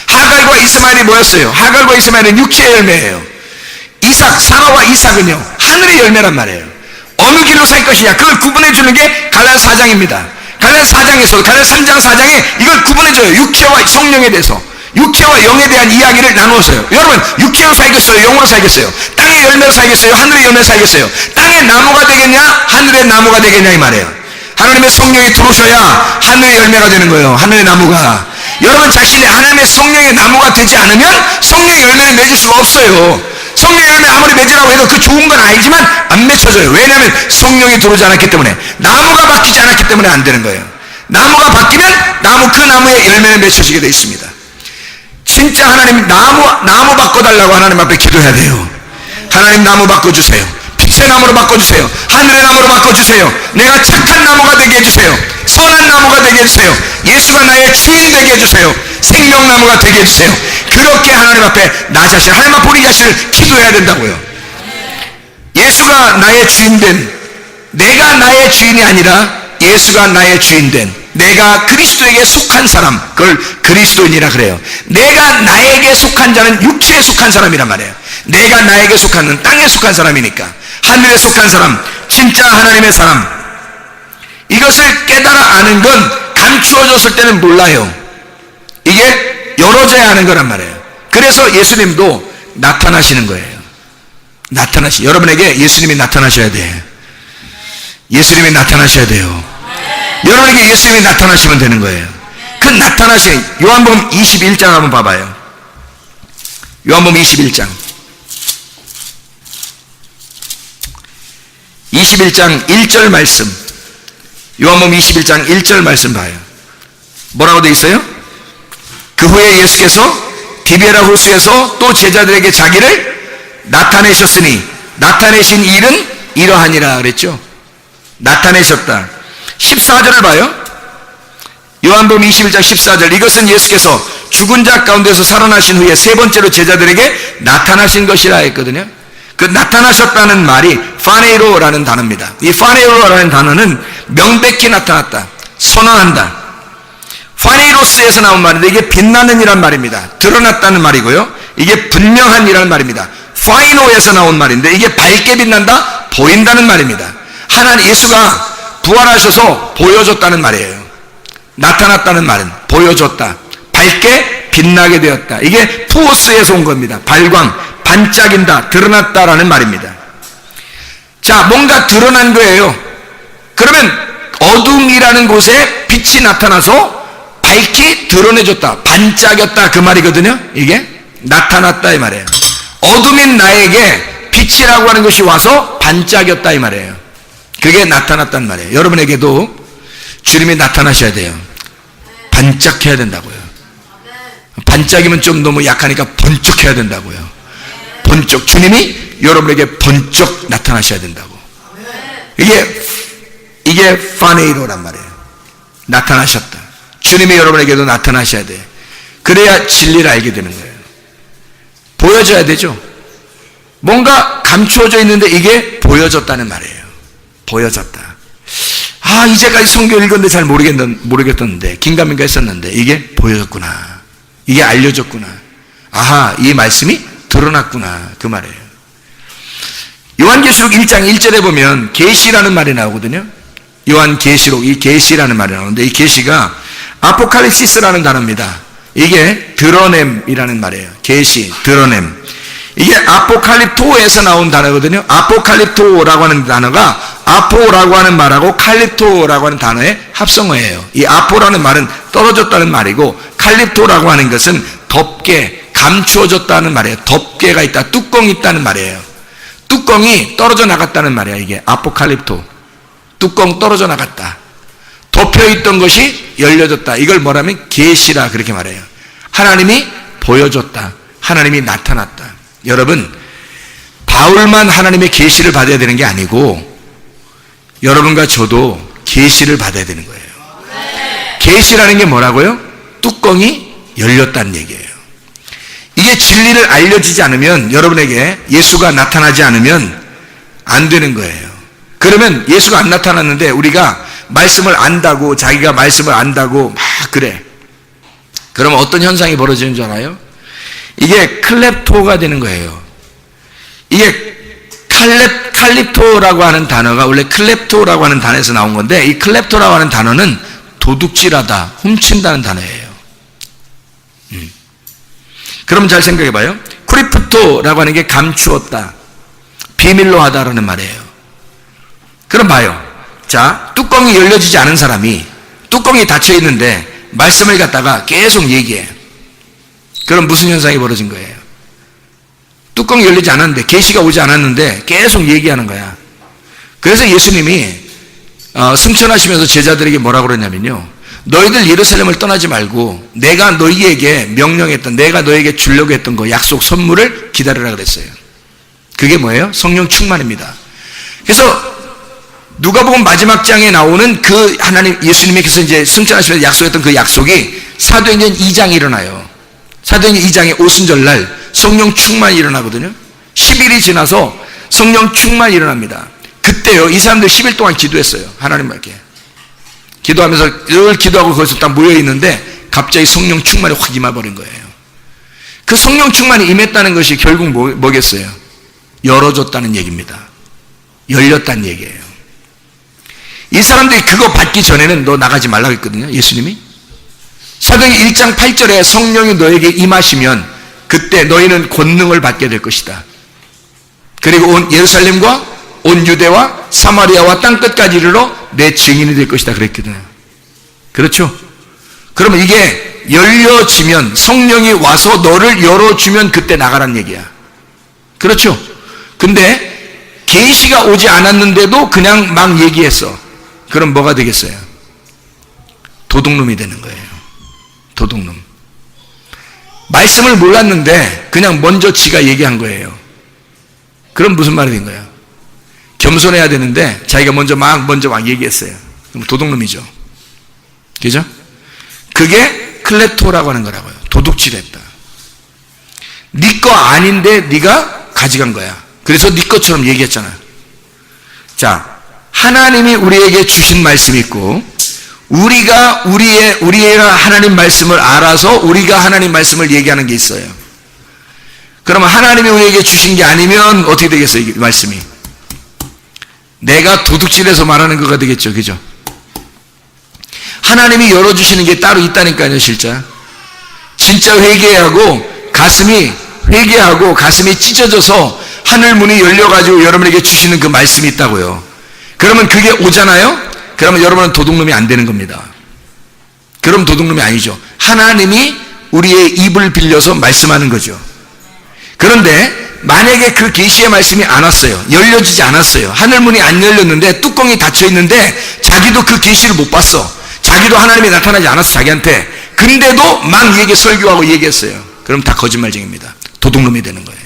하갈과 이스마엘이 뭐였어요? 하갈과 이스마엘은 육체의 열매예요. 사라와 이삭은요 하늘의 열매란 말이에요. 어느 길로 살 것이냐 그걸 구분해 주는 게 갈라디아 4장입니다. 갈라디아 4장에서 갈라디아 3장 4장에 이걸 구분해 줘요. 육체와 성령에 대해서 육체와 영에 대한 이야기를 나누었어요. 여러분 육체로 살겠어요? 영으로 살겠어요? 땅의 열매로 살겠어요? 하늘의 열매로 살겠어요? 땅의 나무가 되겠냐? 하늘의 나무가 되겠냐 이 말이에요. 하나님의 성령이 들어오셔야 하늘의 열매가 되는 거예요. 하늘의 나무가. 여러분 자신이 하나님의 성령의 나무가 되지 않으면 성령의 열매를 맺을 수가 없어요. 성령의 열매 아무리 맺으라고 해도 그 좋은 건 알지만 안 맺혀져요. 왜냐하면 성령이 들어오지 않았기 때문에, 나무가 바뀌지 않았기 때문에 안 되는 거예요. 나무가 바뀌면 그 나무의 열매는 맺혀지게 되어 있습니다. 진짜 하나님 나무 바꿔달라고 하나님 앞에 기도해야 돼요. 하나님 나무 바꿔주세요. 빛의 나무로 바꿔주세요. 하늘의 나무로 바꿔주세요. 내가 착한 나무가 되게 해주세요. 선한 나무가 되게 해주세요. 예수가 나의 주인 되게 해주세요. 생명나무가 되게 해주세요. 그렇게 하나님 앞에 나 자신, 하나님 앞에 우리 자신을 기도해야 된다고요. 예수가 나의 주인 된, 내가 나의 주인이 아니라 예수가 나의 주인 된, 내가 그리스도에게 속한 사람, 그걸 그리스도인이라 그래요. 내가 나에게 속한 자는 육체에 속한 사람이란 말이에요. 내가 나에게 속한 는 땅에 속한 사람이니까. 하늘에 속한 사람, 진짜 하나님의 사람, 이것을 깨달아 아는 건 감추어졌을 때는 몰라요. 이게 열어져야 하는 거란 말이에요. 그래서 예수님도 나타나시는 거예요. 여러분에게 예수님이 나타나셔야 돼. 예수님이 나타나셔야 돼요. 여러분에게 예수님이 나타나시면 되는 거예요. 그 나타나신 요한복음 21장 한번 봐봐요. 요한복음 21장 1절 말씀, 요한복음 21장 1절 말씀 봐요. 뭐라고 되어 있어요? 그 후에 예수께서 디베라 호수에서 또 제자들에게 자기를 나타내셨으니 나타내신 일은 이러하니라 그랬죠. 나타내셨다. 14절을 봐요. 요한복음 21장 14절, 이것은 예수께서 죽은 자 가운데서 살아나신 후에 세 번째로 제자들에게 나타나신 것이라 했거든요. 그 그 나타나셨다는 말이 파네이로라는 단어입니다. 이 파네이로라는 단어는 명백히 나타났다, 선언한다. 파네이로스에서 나온 말인데 이게 빛나는 이란 말입니다. 드러났다는 말이고요. 이게 분명한 이라는 말입니다. 파이노에서 나온 말인데 이게 밝게 빛난다, 보인다는 말입니다. 하나님 예수가 부활하셔서 보여줬다는 말이에요. 나타났다는 말은 보여줬다, 밝게 빛나게 되었다. 이게 푸오스에서 온 겁니다. 발광, 반짝인다, 드러났다라는 말입니다. 자, 뭔가 드러난 거예요. 그러면 어둠이라는 곳에 빛이 나타나서 밝히 드러내줬다, 반짝였다, 그 말이거든요. 이게 나타났다 이 말이에요. 어둠인 나에게 빛이라고 하는 것이 와서 반짝였다 이 말이에요. 그게 나타났단 말이에요. 여러분에게도 주님이 나타나셔야 돼요. 반짝해야 된다고요. 반짝이면 좀 너무 약하니까 번쩍해야 된다고요. 번쩍, 주님이 여러분에게 번쩍 나타나셔야 된다고. 이게 파네이로란 말이에요. 나타나셨다. 주님이 여러분에게도 나타나셔야 돼. 그래야 진리를 알게 되는 거예요. 보여져야 되죠. 뭔가 감추어져 있는데 이게 보여졌다는 말이에요. 보여졌다. 아, 이제까지 성경 읽었는데 잘 모르겠던데, 긴가민가 했었는데 이게 보여졌구나, 이게 알려졌구나, 아하, 이 말씀이 드러났구나, 그 말이에요. 요한계시록 1장 1절에 보면 계시라는 말이 나오거든요. 요한계시록, 이 계시라는 말이 나오는데 이 계시가 아포칼립시스라는 단어입니다. 이게 드러냄이라는 말이에요. 계시, 드러냄. 이게 아포칼립토에서 나온 단어거든요. 아포칼립토라고 하는 단어가 아포라고 하는 말하고 칼립토라고 하는 단어의 합성어예요. 이 아포라는 말은 떨어졌다는 말이고, 칼립토라고 하는 것은 덮개, 감추어졌다는 말이에요. 덮개가 있다, 뚜껑이 있다는 말이에요. 뚜껑이 떨어져 나갔다는 말이야. 이게 아포칼립토. 뚜껑 떨어져 나갔다. 덮여있던 것이 열려졌다. 이걸 뭐라면 계시라 그렇게 말해요. 하나님이 보여줬다, 하나님이 나타났다. 여러분, 바울만 하나님의 계시를 받아야 되는 게 아니고 여러분과 저도 계시를 받아야 되는 거예요. 계시라는 게 뭐라고요? 뚜껑이 열렸다는 얘기예요. 이게 진리를 알려지지 않으면, 여러분에게 예수가 나타나지 않으면 안 되는 거예요. 그러면 예수가 안 나타났는데 우리가 말씀을 안다고, 자기가 말씀을 안다고 막 그래. 그러면 어떤 현상이 벌어지는 줄 알아요? 이게 클렙토가 되는 거예요. 이게 칼립토라고 하는 단어가 원래 클렙토라고 하는 단어에서 나온 건데, 이 클렙토라고 하는 단어는 도둑질하다, 훔친다는 단어예요. 그럼 잘 생각해 봐요. 크리프토라고 하는 게 감추었다, 비밀로 하다라는 말이에요. 그럼 봐요. 자, 뚜껑이 열려지지 않은 사람이 뚜껑이 닫혀 있는데 말씀을 갖다가 계속 얘기해. 그럼 무슨 현상이 벌어진 거예요? 뚜껑이 열리지 않았는데, 계시가 오지 않았는데 계속 얘기하는 거야. 그래서 예수님이 승천하시면서 제자들에게 뭐라고 그러냐면요, 너희들 예루살렘을 떠나지 말고 내가 너희에게 명령했던, 내가 너희에게 주려고 했던 거, 약속 선물을 기다리라 그랬어요. 그게 뭐예요? 성령 충만입니다. 그래서 누가복음 마지막 장에 나오는 그 하나님, 예수님께서 이제 승천하시면서 약속했던 그 약속이 사도행전 2장에 일어나요. 사도행전 2장의 오순절날 성령 충만이 일어나거든요. 10일이 지나서 성령 충만이 일어납니다. 그때요, 이 사람들 10일 동안 기도했어요. 하나님께 기도하면서 늘 기도하고 거기서 딱 모여있는데 갑자기 성령 충만이 확 임해버린 거예요. 그 성령 충만이 임했다는 것이 결국 뭐겠어요? 열어줬다는 얘기입니다. 열렸다는 얘기예요. 이 사람들이 그거 받기 전에는 너 나가지 말라고 했거든요, 예수님이. 사도행전 1장 8절에 성령이 너에게 임하시면 그때 너희는 권능을 받게 될 것이다. 그리고 온 예루살렘과 온 유대와 사마리아와 땅끝까지 이르러 내 증인이 될 것이다 그랬거든요. 그렇죠? 그러면 이게 열려지면, 성령이 와서 너를 열어주면 그때 나가라는 얘기야. 그렇죠? 근데 계시가 오지 않았는데도 그냥 막 얘기했어. 그럼 뭐가 되겠어요? 도둑놈이 되는 거예요. 도둑놈. 말씀을 몰랐는데 그냥 먼저 지가 얘기한 거예요. 그럼 무슨 말이 된 거예요? 겸손해야 되는데 자기가 먼저 막 얘기했어요. 그럼 도둑놈이죠. 그죠? 그게 클레토라고 하는 거라고요. 도둑질했다. 네 거 아닌데 네가 가져간 거야. 그래서 네 것처럼 얘기했잖아요. 자, 하나님이 우리에게 주신 말씀이 있고, 우리가 하나님 말씀을 알아서 우리가 하나님 말씀을 얘기하는 게 있어요. 그러면 하나님이 우리에게 주신 게 아니면 어떻게 되겠어요? 이 말씀이 내가 도둑질해서 말하는 거가 되겠죠. 그죠? 하나님이 열어주시는 게 따로 있다니까요. 진짜 회개하고 가슴이 찢어져서 하늘 문이 열려가지고 여러분에게 주시는 그 말씀이 있다고요. 그러면 그게 오잖아요? 그러면 여러분은 도둑놈이 안 되는 겁니다. 그럼 도둑놈이 아니죠. 하나님이 우리의 입을 빌려서 말씀하는 거죠. 그런데 만약에 그 계시의 말씀이 안 왔어요. 열려지지 않았어요. 하늘문이 안 열렸는데 뚜껑이 닫혀 있는데 자기도 그 계시를 못 봤어. 자기도 하나님이 나타나지 않았어, 자기한테. 근데도 막 설교하고 얘기했어요. 그럼 다 거짓말쟁입니다. 도둑놈이 되는 거예요.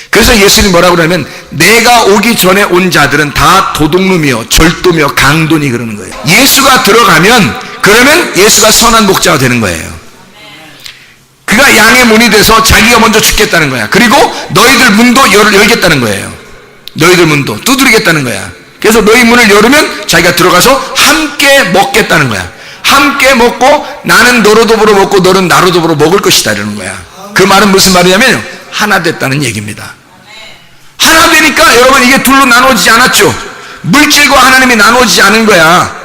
그래서 예수님이 뭐라고 그러냐면, 내가 오기 전에 온 자들은 다 도둑놈이요 절도며 강도니 그러는 거예요. 예수가 들어가면, 그러면 예수가 선한 목자가 되는 거예요. 그가 양의 문이 돼서 자기가 먼저 죽겠다는 거야. 그리고 너희들 문도 열겠다는 거예요. 너희들 문도 두드리겠다는 거야. 그래서 너희 문을 열으면 자기가 들어가서 함께 먹겠다는 거야. 함께 먹고 나는 너로 더불어 먹고 너는 나로 더불어 먹을 것이다 이러는 거야. 그 말은 무슨 말이냐면 하나 됐다는 얘기입니다. 하나 되니까 여러분 이게 둘로 나눠지지 않았죠. 물질과 하나님이 나눠지지 않은 거야.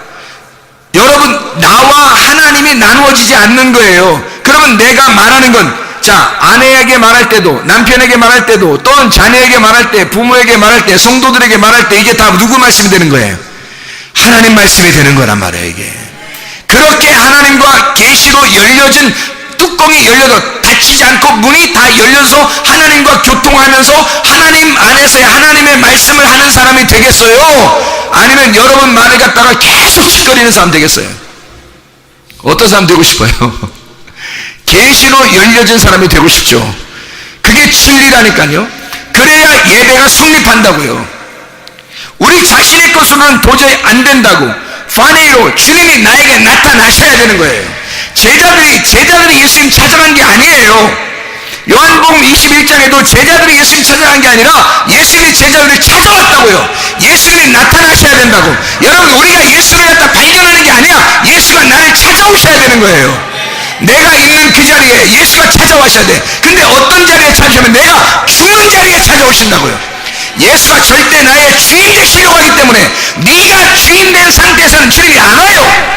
여러분, 나와 하나님이 나누어지지 않는 거예요. 그러면 내가 말하는 건, 자, 아내에게 말할 때도, 남편에게 말할 때도, 또는 자녀에게 말할 때, 부모에게 말할 때, 성도들에게 말할 때, 이게 다 누구 말씀이 되는 거예요? 하나님 말씀이 되는 거란 말이에요, 이게. 그렇게 하나님과 계시로 열려진 뚜껑이 열려도 닫히지 않고 문이 다 열려서 하나님과 교통하면서 하나님 안에서의 하나님의 말씀을 하는 사람이 되겠어요? 아니면 여러분 말을 갖다가 계속 짓거리는 사람 되겠어요? 어떤 사람 되고 싶어요? 계시로 열려진 사람이 되고 싶죠. 그게 진리라니까요. 그래야 예배가 성립한다고요. 우리 자신의 것으로는 도저히 안 된다고. 파네이로 주님이 나에게 나타나셔야 되는 거예요. 제자들이 예수님 찾아간 게 아니에요. 요한복음 21장에도 제자들이 예수님 찾아간 게 아니라 예수님이 제자들을 찾아왔다고요. 예수님이 나타나셔야 된다고. 여러분, 우리가 예수를 갖다 발견하는 게 아니야. 예수가 나를 찾아오셔야 되는 거예요. 내가 있는 그 자리에 예수가 찾아와셔야 돼. 근데 어떤 자리에 찾으시면 내가 죽는 자리에 찾아오신다고요. 예수가 절대 나의 주인 되시려고 하기 때문에 네가 주인 된 상태에서는 주님이 안 와요.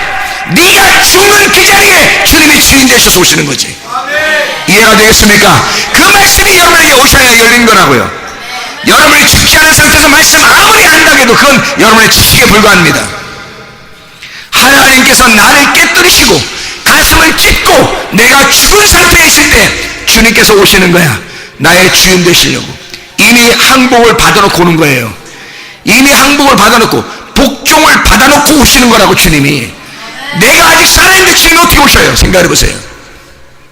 네가 죽는 그 자리에 주님이 주인 되셔서 오시는 거지. 이해가 되겠습니까? 그 말씀이 여러분에게 오셔야 열린 거라고요. 여러분이 죽지 않은 상태에서 말씀 아무리 안다고 해도 그건 여러분의 지식에 불과합니다. 하나님께서 나를 깨뜨리시고 가슴을 찢고 내가 죽은 상태에 있을 때 주님께서 오시는 거야. 나의 주인 되시려고. 이미 항복을 받아놓고 오는 거예요. 이미 항복을 받아놓고 복종을 받아놓고 오시는 거라고. 주님이 내가 아직 살아있는데 주님이 어떻게 오셔요? 생각해보세요.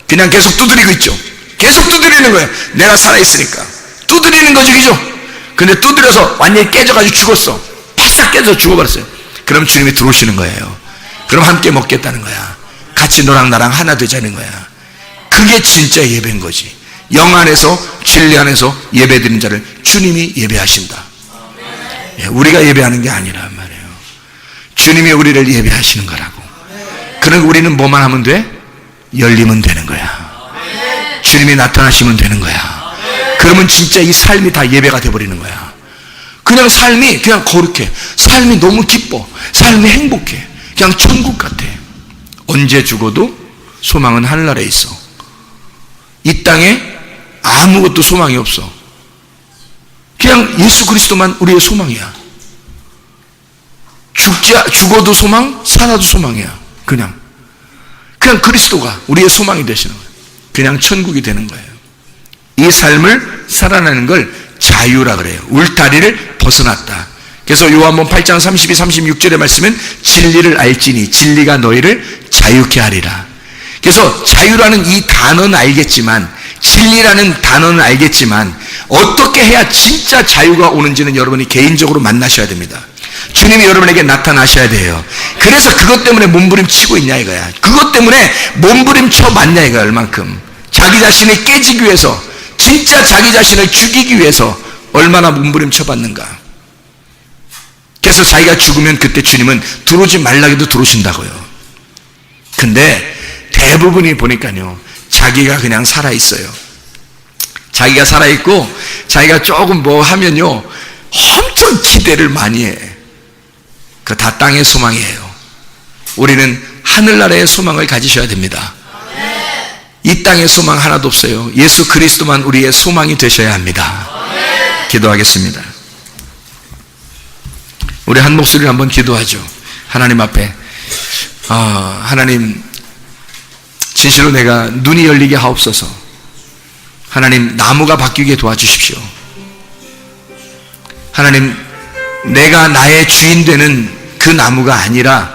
그냥 계속 두드리고 있죠. 계속 두드리는 거예요. 내가 살아있으니까 두드리는 거죠, 그죠? 근데 두드려서 완전히 깨져가지고 죽었어. 바싹 깨져서 죽어버렸어요. 그럼 주님이 들어오시는 거예요. 그럼 함께 먹겠다는 거야. 같이 너랑 나랑 하나 되자는 거야. 그게 진짜 예배인 거지. 영 안에서 진리 안에서 예배드리는 자를 주님이 예배하신다. 우리가 예배하는 게 아니란 말이에요. 주님이 우리를 예배하시는 거라고. 그러니까 우리는 뭐만 하면 돼? 열리면 되는 거야. 주님이 나타나시면 되는 거야. 그러면 진짜 이 삶이 다 예배가 돼버리는 거야. 그냥 삶이 그냥 거룩해. 삶이 너무 기뻐. 삶이 행복해. 그냥 천국 같아. 언제 죽어도 소망은 하늘나라에 있어. 이 땅에 아무것도 소망이 없어. 그냥 예수 그리스도만 우리의 소망이야. 죽어도 소망, 살아도 소망이야. 그냥 그리스도가 우리의 소망이 되시는 거예요. 그냥 천국이 되는 거예요. 이 삶을 살아내는 걸 자유라 그래요. 울타리를 벗어났다. 그래서 요한복음 8장 32, 36절의 말씀은 진리를 알지니 진리가 너희를 자유케 하리라. 그래서 자유라는 이 단어는 알겠지만, 진리라는 단어는 알겠지만 어떻게 해야 진짜 자유가 오는지는 여러분이 개인적으로 만나셔야 됩니다. 주님이 여러분에게 나타나셔야 돼요. 그래서 그것 때문에 몸부림치고 있냐 이거야. 그것 때문에 몸부림쳐 맞냐 이거야. 얼만큼 자기 자신을 깨지기 위해서, 진짜 자기 자신을 죽이기 위해서 얼마나 몸부림쳐 받는가. 그래서 자기가 죽으면 그때 주님은 들어오지 말라 해도 들어오신다고요. 근데 대부분이 보니까요, 자기가 그냥 살아있어요. 자기가 살아있고 자기가 조금 뭐 하면요 엄청 기대를 많이 해. 그 다 땅의 소망이에요. 우리는 하늘나라의 소망을 가지셔야 됩니다. 이 땅의 소망 하나도 없어요. 예수 그리스도만 우리의 소망이 되셔야 합니다. 기도하겠습니다. 우리 한 목소리로 한번 기도하죠. 하나님 앞에 하나님, 진실로 내가 눈이 열리게 하옵소서. 하나님, 나무가 바뀌게 도와주십시오. 하나님, 내가 나의 주인 되는 그 나무가 아니라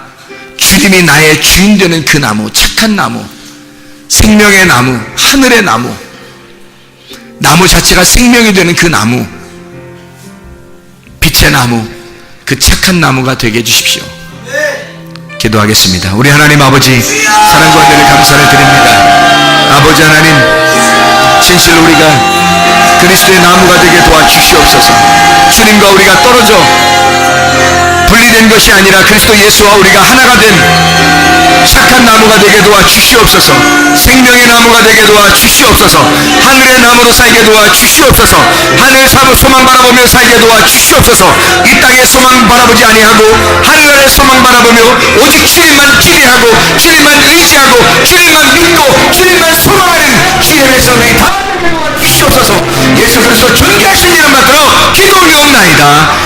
주님이 나의 주인 되는 그 나무, 착한 나무, 생명의 나무, 하늘의 나무, 나무 자체가 생명이 되는 그 나무, 빛의 나무, 그 착한 나무가 되게 해주십시오. 기도하겠습니다. 우리 하나님 아버지, 사랑과 은혜를 감사를 드립니다. 아버지 하나님, 진실로 우리가 그리스도의 나무가 되게 도와주시옵소서. 주님과 우리가 떨어져 분리된 것이 아니라 그리스도 예수와 우리가 하나가 된 착한 나무가 되게 도와주시옵소서. 생명의 나무가 되게 도와주시옵소서. 하늘의 나무로 살게 도와주시옵소서. 하늘의 소망 바라보며 살게 도와주시옵소서. 이 땅의 소망 바라보지 아니하고 하늘의 소망 바라보며 오직 주님만 기대하고 주님만 의지하고 주님만 믿고 주님만 소망하는 주의 백성들이 다 되게 도와주시옵소서. 예수 그리스도 존귀하신 이름 받들어 기도 올리옵나이다.